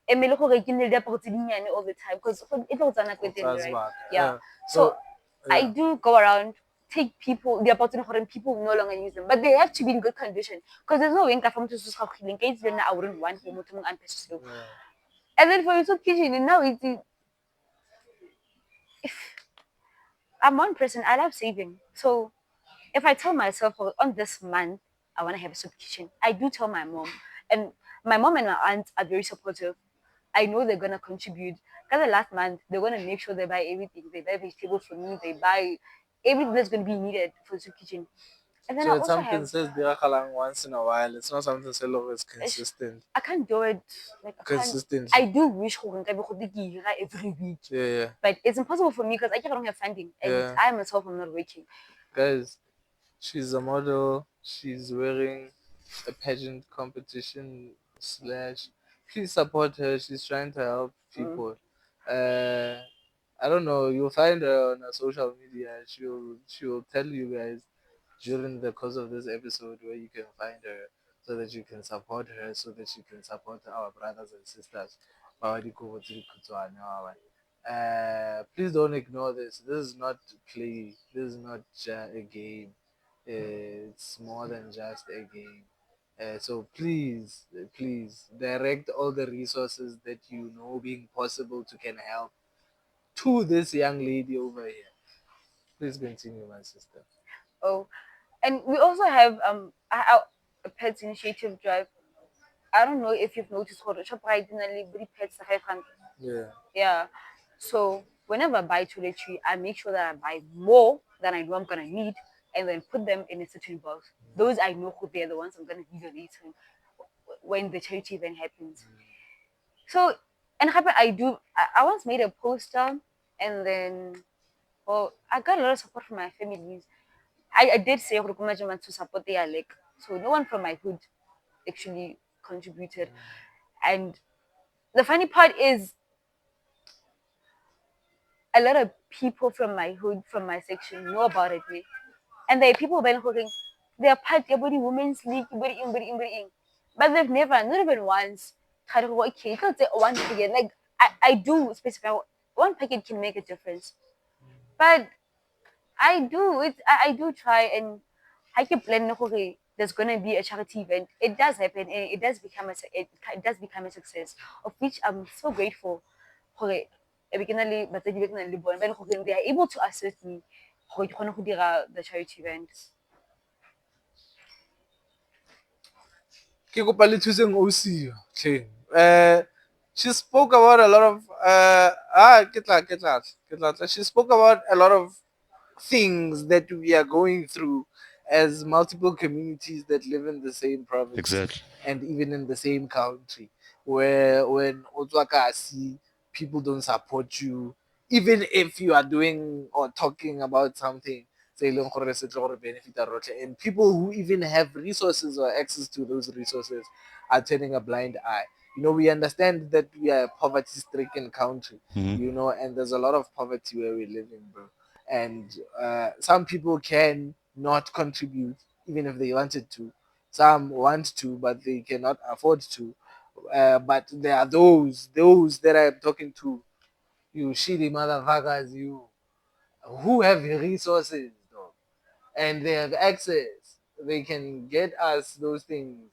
emele gore ke nne le diaparo tse dinnyane all the time because it was right? Yeah. So I do go around, take people the opportunity for people no longer use them, but they have to be in good condition because there's no way nka from to I wouldn't want him. And then for YouTube kitchen, now it's if I'm one person, I love saving. So if I tell myself on this month I want to have a soup kitchen, I do tell my mom, and my mom and my aunt are very supportive. I know they're gonna contribute. Because the last month they're gonna make sure they buy everything. They buy vegetables for me. They buy everything that's gonna be needed for the soup kitchen. And then so I it's also something have. says Birakalang once in a while. It's not something that's always consistent. I can't do it like Consistent. I do wish every week. Yeah. But it's impossible for me because I don't have funding, and I myself am not working. Guys, she's a model. She's wearing a pageant competition slash. Please support her. She's trying to help people. I don't know. You'll find her on her social media. She'll tell you guys during the course of this episode where you can find her so that you can support her, so that you can support our brothers and sisters. Please don't ignore this. This is not play. This is not a game. It's more than just a game. So please direct all the resources that you know being possible to can help to this young lady over here. Please continue, my sister. Oh, and we also have a pets initiative drive. I don't know if you've noticed how the shop right in the pets the 500. Yeah. Yeah. So whenever I buy toiletry, I make sure that I buy more than I know I'm gonna need, and then put them in a certain box. Those I know who they're the ones I'm gonna be donating when the charity event happens. So, and happen I do. I once made a poster, and then well, I got a lot of support from my families. I did say Rukumajaman to support their like, so no one from my hood actually contributed. And the funny part is a lot of people from my hood, from my section, know about it. Me. And there are people who cooking, they are part of the women's league, but they've never, not even once, tried to go, okay, you can't say one packet. Like, I do specify one packet can make a difference. But I do it. I do try, and I keep planning. Okay, there's gonna be a charity event. It does happen, and it does become it does become a success, of which I'm so grateful. Okay, originally, but then originally born, but okay, they are able to assist me. Okay, ke kgone go dira the charity event. Ke kopa le thuseng OC tlheng. She spoke about a lot of she spoke about a lot of things that we are going through as multiple communities that live in the same province Exactly. and even in the same country, where when Otswakasi, people don't support you even if you are doing or talking about something se e leng gore se tlo gore benefita rotlhe, and people who even have resources or access to those resources are turning a blind eye. We understand that we are a poverty stricken country, Hmm. and there's a lot of poverty where we live in, bro. And some people can not contribute even if they wanted to. Some want to, but they cannot afford to. But there are those that I'm talking to, you shitty motherfuckers, you who have resources, though, and they have access. They can get us those things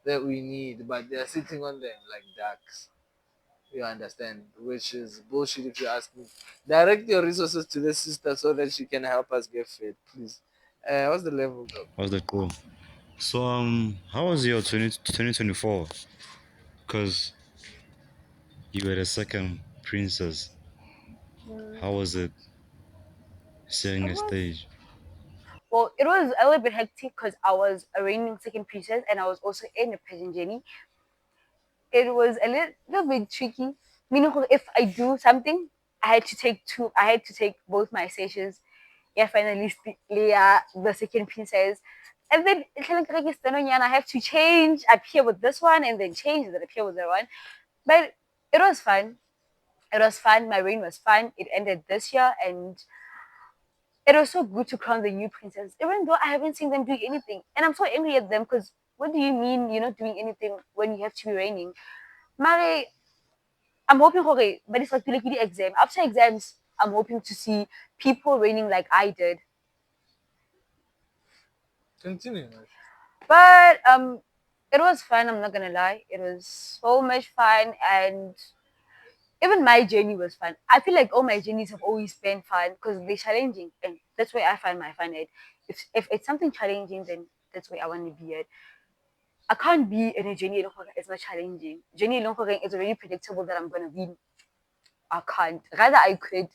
that we need, but they're sitting on them like ducks. You understand? Which is bullshit if you ask me. Direct your resources to this sister so that she can help us get fed, please. What's the level though? How's that cool? So how was your 2024? Because you were the second princess. Mm, How was it it sharing a was stage? well, it was a little bit hectic because I was a reigning second princess, and I was also in a pageant journey. It was a little bit tricky. Meaning, if I do something, I had to take both my stations. Yeah, finally, Leah, the second princess. And then I have to change, appear with this one, and then change, and then appear with the one. But it was fun. It was fun. My reign was fun. It ended this year, and it was so good to crown the new princess, even though I haven't seen them do anything. And I'm so angry at them because what do you mean you're not doing anything when you have to be reigning? Mare, I'm hoping okay, but it's like the exam. After exams, I'm hoping to see people reigning like I did. Continue. But it was fun, I'm not gonna lie. It was so much fun, and even my journey was fun. I feel like all my journeys have always been fun because they're challenging, and that's where I find my fun at. If it's something challenging, then that's where I want to be at. I can't be in a journey alone. It's not challenging. Journey alone is already predictable that I'm gonna win. I can't. Rather, I could.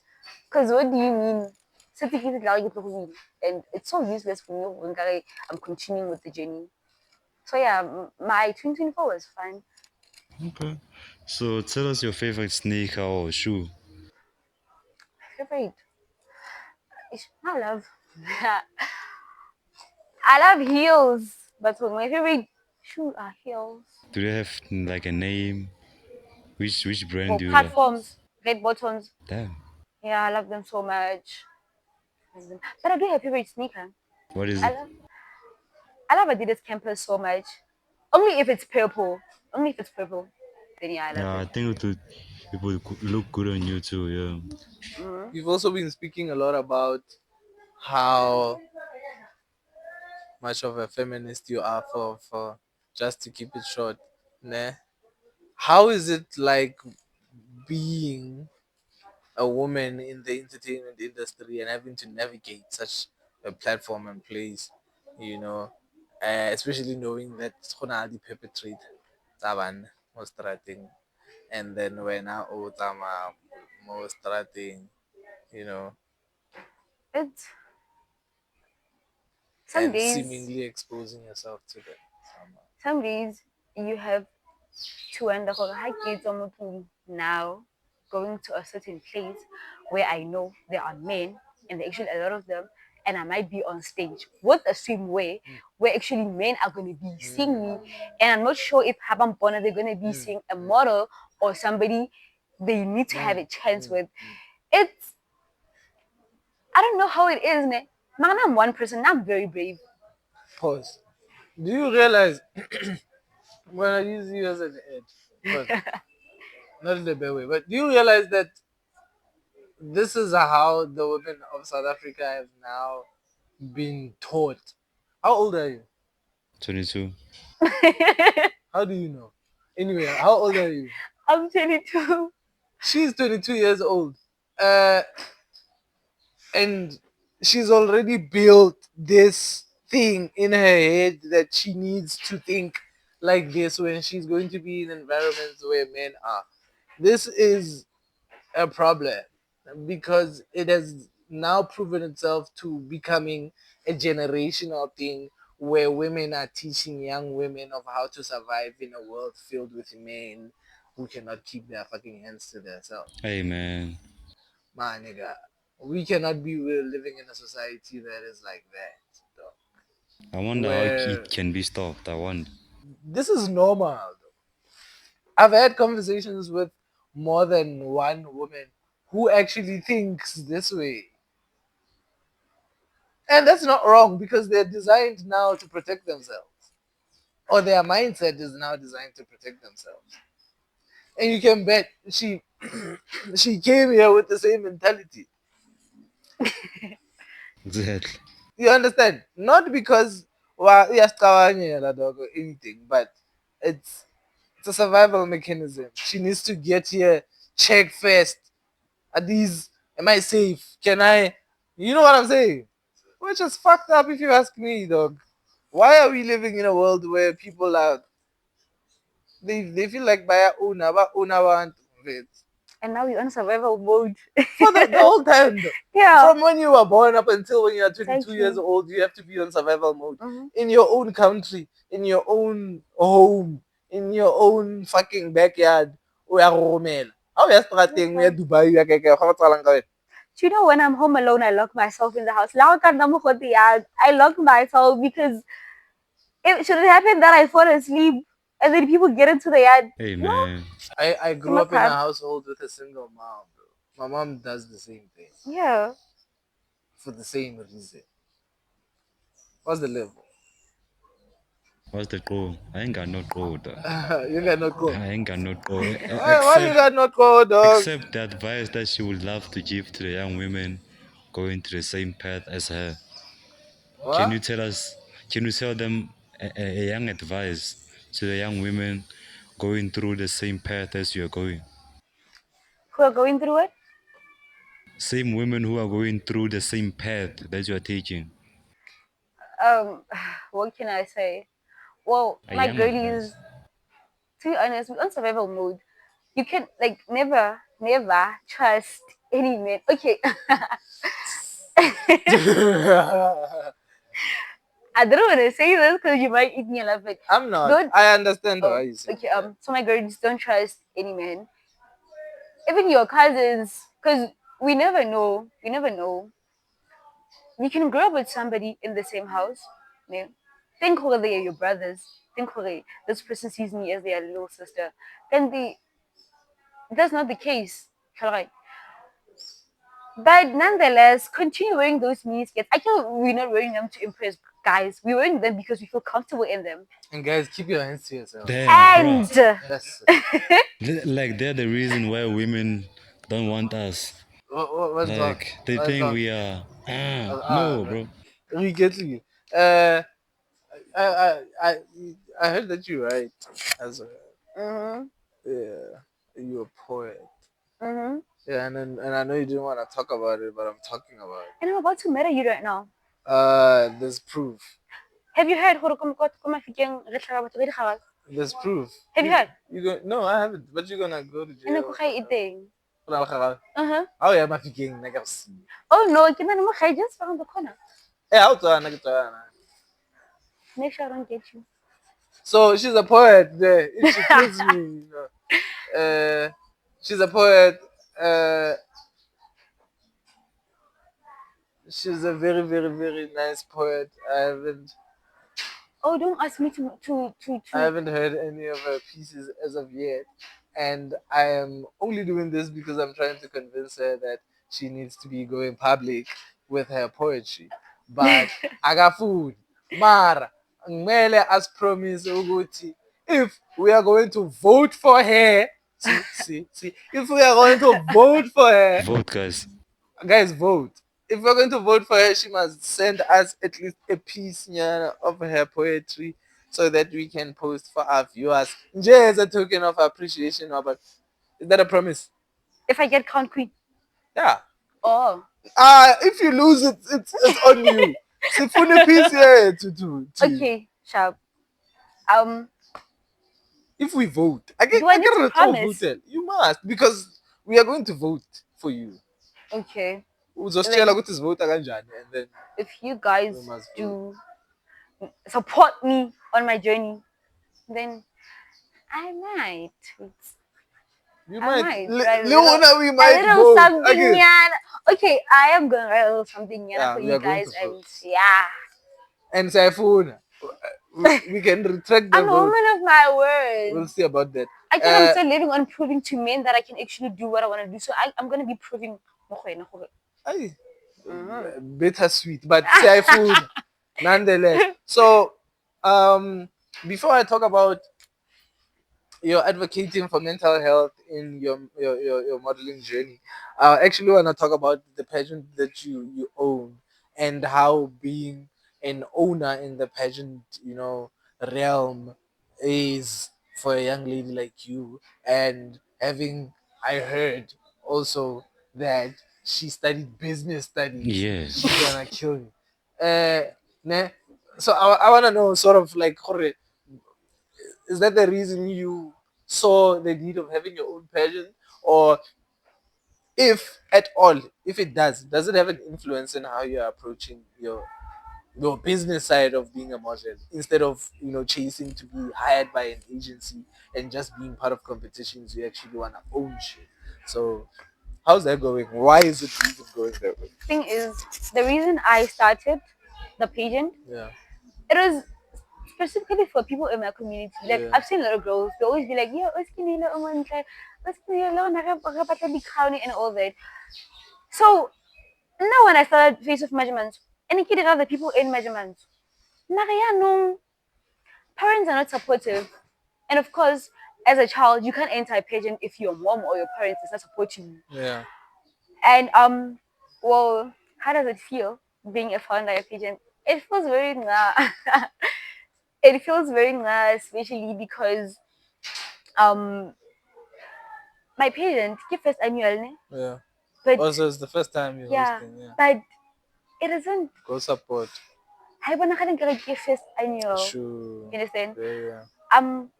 Because what do you mean? Certificate like you win, and it's so useless for me when I'm continuing with the journey. So yeah, my 2024 was fun. Okay. So tell us your favorite sneaker or shoe. Favorite, I love, I love heels, but my favorite shoes are heels. Do they have like a name? Which brand Or do you like? platforms, red bottoms. Damn. Yeah, I love them so much. But I do have favorite sneaker. What is I it? love I love Adidas Campus so much. Only if it's purple. Only if it's purple. Then yeah, I love Yeah, it. I think it would. People look good on you too. Yeah. You've also been speaking a lot about how much of a feminist you are for just to keep it short. Nah. How is it like being a woman in the entertainment industry and having to navigate such a platform and place, you know, especially knowing that Khona the perpetrator, Taban, Mostrating, and then when I Otama Mostrating, you know, It's some and days, seemingly exposing yourself to them somehow. some days you have to wonder how kids are now going to a certain place where I know there are men and there are actually a lot of them, and I might be on stage with a swimwear where actually men are going to be seeing me, and I'm not sure if Habampona they're going to be seeing a model or somebody they need to have a chance with. It's I don't know how it is, ne? Man, I'm one person. I'm very brave. Pause. Do you realize when I use you as an edge? But not in the bad way. But do you realize that this is how the women of South Africa have now been taught? How old are you? 22. How do you know? Anyway, how old are you? I'm 22. She's 22 years old. Uh, and she's already built this thing in her head that she needs to think like this when she's going to be in environments where men are. This is a problem because it has now proven itself to becoming a generational thing where women are teaching young women of how to survive in a world filled with men who cannot keep their fucking hands to themselves. Hey man, My nigga, we cannot be living in a society that is like that. I wonder how Where it can be stopped. I wonder. this is normal. I've had conversations with more than one woman who actually thinks this way. And that's not wrong because they're designed now to protect themselves. Or their mindset is now designed to protect themselves. And you can bet she she came here with the same mentality. Exactly. You understand? Not because well, yes, dog or anything, but it's it's a survival mechanism. She needs to get here, check first. Are these am I safe? Can I you know what I'm saying? Which is fucked up if you ask me, dog. Why are we living in a world where people are they feel like by una want it And now you're on survival mode. for the whole time though. Yeah. From when you were born up until when you're Thank 22 years you. old, you have to be on survival mode Mhm. in your own country, in your own home, in your own fucking backyard. O ya go romela. Ha o ya strateng, o ya Dubai, o ya kae kae, go tsalang ka wena. Do you know when I'm home alone, I lock myself in the house? I lock myself because it should it happen that I fall asleep and then people get into the yard. Hey No, man, I grew up in a household with a single mom, bro. My mom does the same thing yeah. for the same reason. What's the level? what's the goal? I ain't got no goal, though. You got no go. I ain't got no goal. Why you got no go, dog? Except the advice that she would love to give to the young women going to the same path as her. Can What? you tell us? Can you tell them a young advice to the young women going through the same path as you're going? Who are going through it? Same women who are going through the same path that you're taking. Um, what can I say? Well, A my young advice. girlies, to be honest, we're on survival mode. You can like never trust any man. Okay. I don't want to say this because you might eat me alive, but I'm not. don't. I understand Oh, why you say okay. So my girls don't trust any man, even your cousins, because we never know. We never know. You can grow up with somebody in the same house. Yeah. Think who they are your brothers. Think who this person sees me as their little sister. Then that's not the case. Correct. But nonetheless, continue wearing those mini skirts. I know we're not wearing them to impress guys, we wearing them because we feel comfortable in them. And guys, keep your hands to yourself. Damn, And bruh. That's Like they're the reason why women don't want us. what's wrong? Like they What's think wrong? we are. No, bro. We get you. I I heard that you write as a yeah, you're a poet. Yeah, and I know you didn't want to talk about it, but I'm talking about it. And I'm about to marry you right now. There's proof. Have you heard? Have There's proof. you heard? You go? No, I haven't. But you're gonna go to And jail. eating. Oh yeah, my freaking nigga. Oh no, can I just around the corner? Hey, how to nigga? Make sure I don't get you. So she's a poet. There, she kills me. You know. She's a poet. She's a very, very, very nice poet. Oh, don't ask me I haven't heard any of her pieces as of yet, and I am only doing this because I'm trying to convince her that she needs to be going public with her poetry. But I got food. Mara, ngmele as promise ukuthi if we are going to vote for her, see, if we are going to vote for her, Vote, guys. guys, vote. If we're going to vote for her, she must send us at least a piece of her poetry so that we can post for our viewers. Just as a token of appreciation. But is that a promise? If I get crown queen. Yeah. Oh. If you lose it, it's on you. Sifune piece here to do. Okay, sharp. If we vote, I Do I need to get promise? voted. You must, because we are going to vote for you. Okay. Uzositshela ukuthi sivota kanjani, and then If you guys we must do support me on my journey, then I might. you I might. might. Leona, we A might little vote something, again. yana. Okay, I am gonna write a little something, yana, Yeah, for we you are going guys, to vote. and yeah. And Saifuna, we can retract the I'm a vote. woman of my word. We'll see about that. I think I'm still living on proving to men that I can actually do what I want to do. So I'm gonna be proving. Aye. Bittersweet, but Saifuna, nonetheless. So, before I talk about you're advocating for mental health in your modeling journey, I actually want to talk about the pageant that you own and how being an owner in the pageant, realm is for a young lady like you, and having I heard also that she studied business studies. Yes. She's gonna kill me. Ne? So I want to know sort of like, is that the reason you saw the need of having your own pageant, or if at all, if it does it have an influence in how you're approaching your business side of being a model, instead of chasing to be hired by an agency and just being part of competitions? You actually want to own shit. So how's that going? Why is it even going that way? Thing is, the reason I started the pageant, Yeah. it was specifically for people in my community. Like Yeah. I've seen little girls, they always be like, "Yeah, what's going on? What's going on? And all that." So now when I started Face of Measurements, and it kidded other people in measurements, Maria, no, parents are not supportive, and of course, as a child, you can't enter a pageant if your mom or your parents is not supporting you. Yeah. And well, how does it feel being a founder of a pageant? It feels very it feels very nice, especially because my pageant give first annual, ne? Yeah. But Also, it's the first time you're hosting. Yeah. but it isn't. Go support. I wanna give first annual. Sure. You understand? Yeah.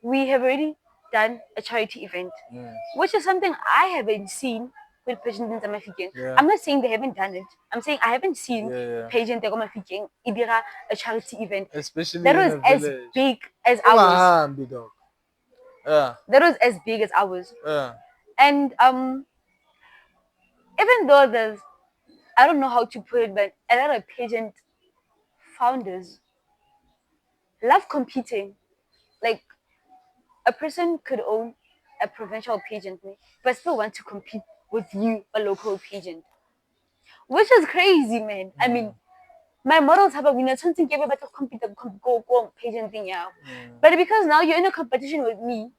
We have already done a charity event, which is something I haven't seen with pageant in South Africa. Yeah. I'm not saying they haven't done it. I'm saying I haven't seen Yeah. pageant in South Africa idira a charity event Especially that in was a as village. big as ours. Umahambi, dog. Yeah. That was as big as ours. Yeah. And even though there's, I don't know how to put it, but a lot of pageant founders love competing. Like a person could own a provincial pageant, but still want to compete with you, a local pageant, which is crazy, man. I mean, my models have a winner, something give about compete go pageant thing, yeah. But because now you're in a competition with me,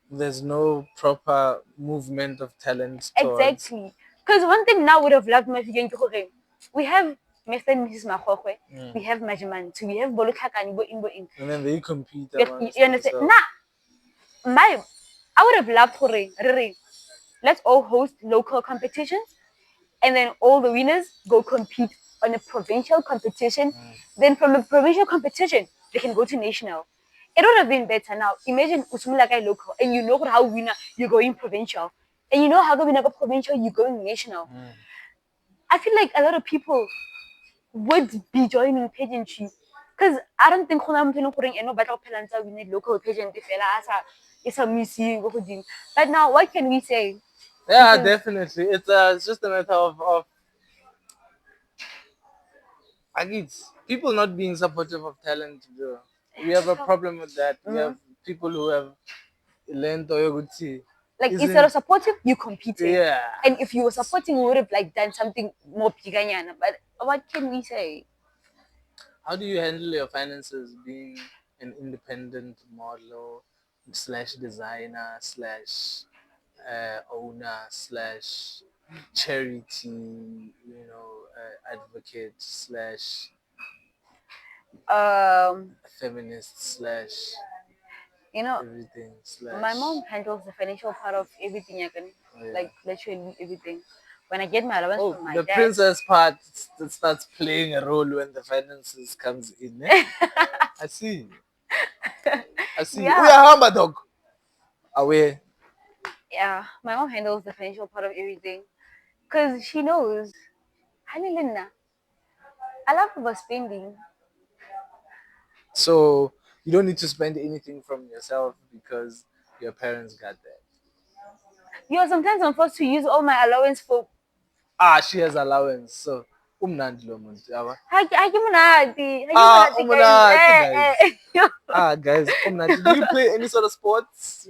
there's no proper movement of talent towards. exactly. Because one thing now would have loved my video, we have Mr. and Mrs. Mahokwe, we have Majiman, we have Bolutakani, And then they compete you amongst understand? themselves. I would have loved Hore, let's all host local competitions, and then all the winners go compete on a provincial competition. Then from a provincial competition, they can go to national. It would have been better now. Imagine Usumulakai local, and you know how winner you're going provincial, and you know how the winner go provincial, you're going national. I feel like a lot of people would be joining pageantry because I don't think we need local pageant it's a missing. But now what can we say? Yeah, Because- definitely. It's just a matter of I guess people not being supportive of talent. Bro. We have a problem with that. We have people who have learned Oyoguti. like instead of supportive, you competed. Yeah. And if you were supporting, we would have like done something more biganyana. But what can we say? How do you handle your finances being an independent model slash designer slash owner slash charity, advocate slash Um, feminist slash you know, everything slash my mom handles the financial part of everything. I can yeah. like literally everything. When I get my allowance Oh, from my the dad, princess part that starts playing a role when the finances comes in. Eh? I see. I see. Yeah. Uyahamba dog. Away. yeah, my mom handles the financial part of everything because she knows. Honey Linda, I love about spending. So you don't need to spend anything from yourself because your parents got that. Sometimes I'm forced to use all my allowance for. She has allowance. So umnandi lo muntu, yaba. Hakimunati, Umunati, guys. guys. Guys, umnandi. Do you play any sort of sports?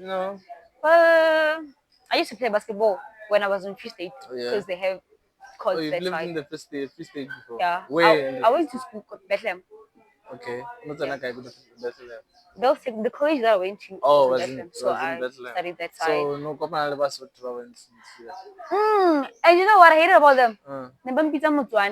I used to play basketball when I was in Free State Oh, yeah. because they have Oh, courts you've that lived side. in the free state before. Yeah, Where? In the I went to school Bethlehem. Okay. Not Yeah. Bethlehem. The college that I went to Oh, was in Bethlehem, so I Bethlehem. studied that side. So no couple of us went. And you know what I hated about them? Uh.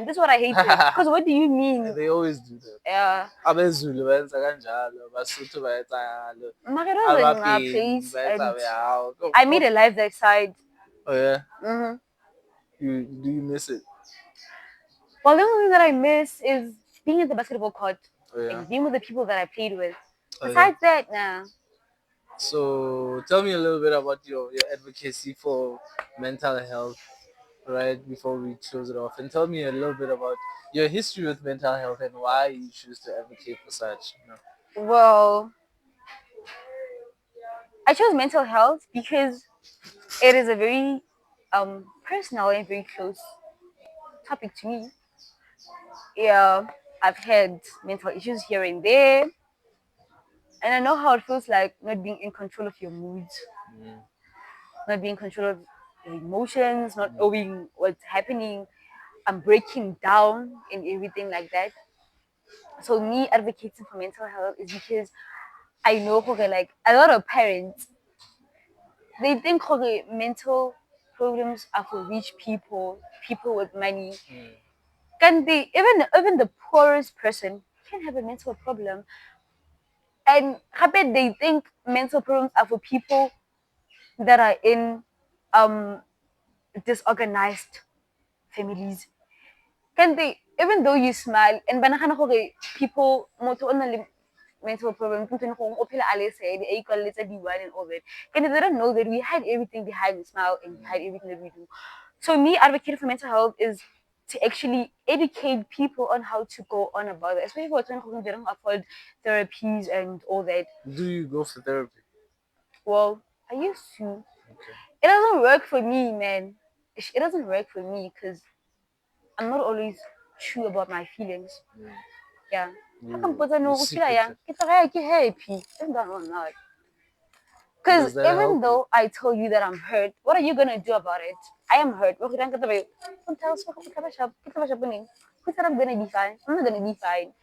This is what I hated. Because what do you mean? They always do that. Yeah. AbeZulu benza kanjalo, Basotho bayenza njalo. It was in my place, and I made a life that side. Oh yeah. Mm-hmm. Do you miss it? Well, the only thing that I miss is being at the basketball court Oh yeah. and being with the people that I played with. Oh, yeah. Besides that, nah. So tell me a little bit about your advocacy for mental health, right before we close it off, and tell me a little bit about your history with mental health and why you choose to advocate for such. Well, I chose mental health because it is a very personal and very close topic to me. Yeah, I've had mental issues here and there, and I know how it feels like not being in control of your moods, not being in control of your emotions, not knowing what's happening. I'm breaking down and everything like that. So me advocating for mental health is because I know okay, like a lot of parents, they think okay, mental problems are for rich people, people with money. Can they even the poorest person can have a mental problem? And happen they think mental problems are for people that are in um disorganized families. Can they even though you smile and banakana okay, people moto only mental problems and all that. And they don't know that we hide everything behind the smile and hide everything that we do. So me advocating for mental health is to actually educate people on how to go on about it, especially for when they don't afford therapies and all that. Do you go for therapy? Well, I used to. Okay. It doesn't work for me, man. It doesn't work for me because I'm not always true about my feelings. Yeah. How come You secret it. kita kaya ki happy? It's not. Because Does that even help you? though I tell you that I'm hurt, what are you gonna do about it? I am hurt. Who said I'm gonna be fine? I'm not gonna be fine.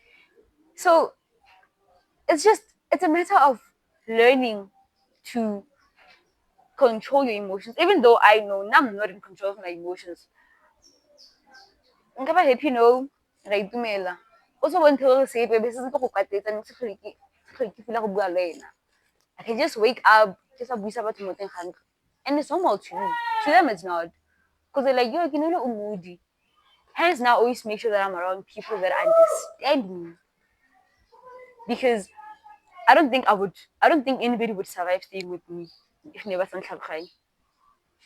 So it's a matter of learning to control your emotions. Even though I know now I'm not in control of my emotions. Nka ba happy no, ra itumela. Also when tell say baby se ntse go kwatletsa ntse ke feel go bua le wena. I can just wake up, just a buisa batho mo teng gang. And it's normal to me. To them it's not. Because they're like, yo, you know, moody. Hence now I always make sure that I'm around people that understand me. Because I don't think anybody would survive staying with me if never some crying.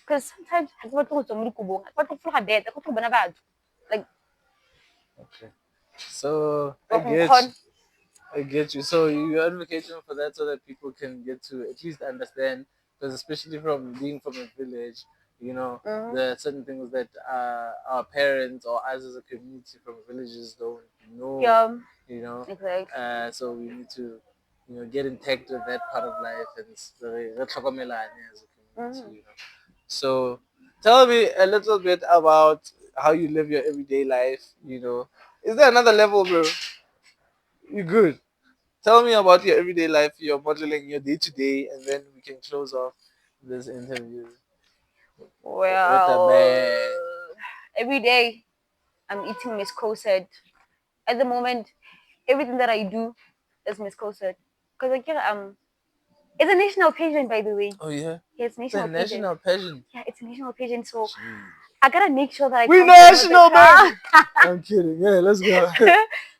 Because sometimes I go to some kubong, I go to bed, I go to bad. Like Okay. So I walking get con. you. I get you. So you're advocating for that so that people can get to at least understand, because especially from being from a village, Mm-hmm. there are certain things that our parents or us as a community from villages don't know. Yeah, You know, exactly. so we need to, get in touch with that part of life and it's very re tlhokomelane as a Mm-hmm. community. So tell me a little bit about how you live your everyday life. Is there another level, bro? You good? Tell me about your everyday life, your modeling, your day to day, and then we can close off this interview with a Well, bang. every day I'm eating MsCosset. At the moment, everything that I do is MsCosset. Because like it's a national pageant, by the way. Oh yeah, Yeah, it's a it's a national pageant. national pageant. Yeah, it's a national pageant. So Jeez. I gotta make sure that I We come home with a national, baby. crown. I'm kidding. Yeah, let's go.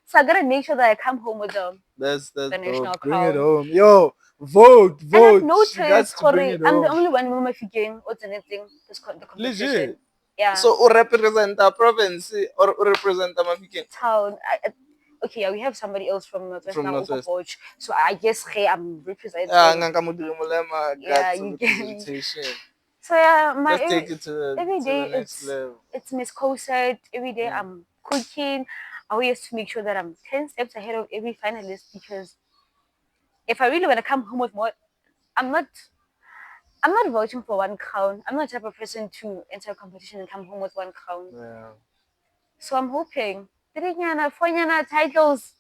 So I gotta make sure that I come home with That's the dope. national Bring it crown. home, yo. Vote, And I've vote. You got noticed, to bring Jorge, it I'm the home. only one who game what's anything the competition. Legit. Yeah, So, represent a province or represent a Mafikeng town. Okay, yeah, we have somebody else from Northwest from now, Northwest. Coach. So I guess hey, I'm Yeah, representing. Nganka Mudiri Mulema Yeah, got some you get me. representation. So yeah, my Let's take it to the every to the day next level. it's MsCosset. Every day Mm. I'm cooking. I always to make sure that I'm 10 steps ahead of every finalist because if I really want to come home with more, I'm not. I'm not voting for one crown. I'm not the type of person to enter a competition and come home with one crown. Yeah. So I'm hoping three nyana, four nyana titles.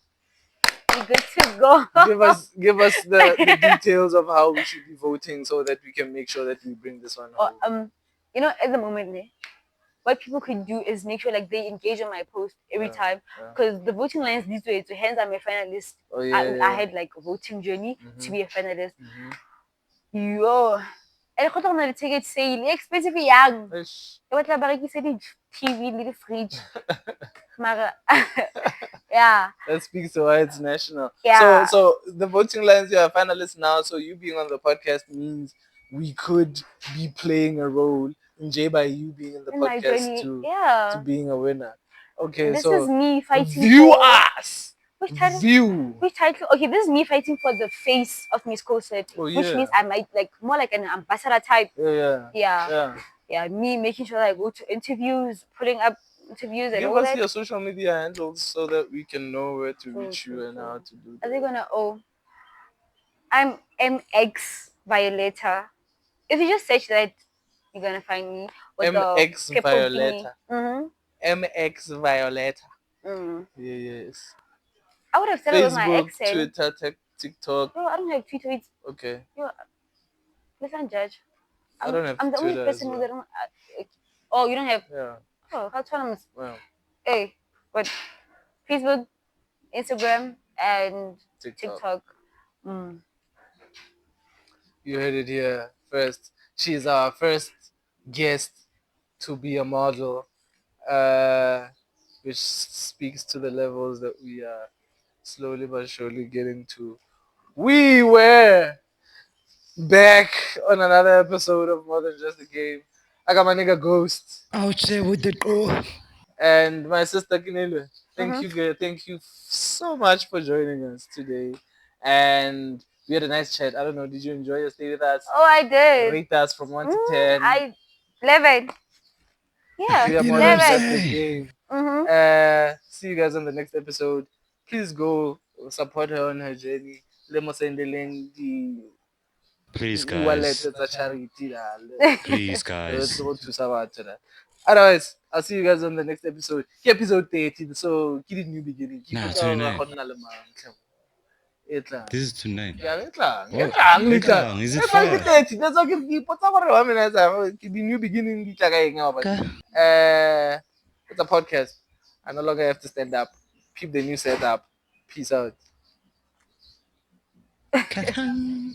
We good to go. Give us the details of how we should be voting so that we can make sure that we bring this one Or, home. at the moment, what people could do is make sure like they engage on my post every Yeah, time yeah. because the voting lines these ways. So hence I'm a finalist. Oh yeah, I yeah. had like a voting journey to be a finalist. Mm-hmm. Yo, and go on the ticket sale expensive young. Ish. E batla ba rekisa di TV le di fridge. Mara, yeah, That speaks to why it's national. So yeah. so the voting lines, you are finalists now. So you being on the podcast means we could be playing a role in J by you being in the In my podcast journey, to yeah. being a winner. Okay, This is so me fighting view for us. which title? View. Which title? Okay, this is me fighting for the face of MsCosset, Oh which yeah. means I might like more like an ambassador type. Yeah, yeah. Yeah, Yeah. yeah. Me making sure that I go to interviews, putting up interviews and Give all us that. your social media handles so that we can know where to True, reach you true, and how true. to do Are they that. gonna? Oh, I'm MX Violetta. If you just search that, you're gonna find me with the MX purple thingy. Violetta. MX Violetta. Mm. Yeah, yes. I would have started with my Facebook, accent. Twitter, TikTok. Bro, I don't have Twitter. It's Okay. yo, listen, Judge. I don't have I'm the only Twitter as person who well. don't. Oh, you don't have. Yeah. Oh, how tell Well, Hey, what? Facebook, Instagram, and TikTok. TikTok. Mm. You heard it here first. She's our first guest to be a model, which speaks to the levels that we are slowly but surely getting to. We were back on another episode of More Than Just a Game. I got my nigga Ghost Out there with the door. and my sister Kinele. Thank Mm-hmm. you, girl. Thank you so much for joining us today. And we had a nice chat. I don't know, did you enjoy your stay with us? Oh, I did. Rate us from 1 to 10. I 11. Yeah, We are You more know what I'm than just 11. a saying? game. Mm-hmm. See you guys on the next episode. Please go support her on her journey. Let me send the link. Please, e-wallet guys. tsa charity Please, guys. otherwise I'll see you guys on the next episode. Ke episode 30, so ke the new beginning. Ke Nah, ipotsa hore ra 29. kgona le mang, hle. E tlang. This is 29. Yeah, e tlang. E Oh, tlang, le it tlang. lang. Is it E tlang ke fire? 30. That's why ke ipotsa gore wa mena ke the new beginning di tla ka eng ha Okay. it's a podcast. I no longer have to stand up. Keep the new setup. Peace out. Ka-tang.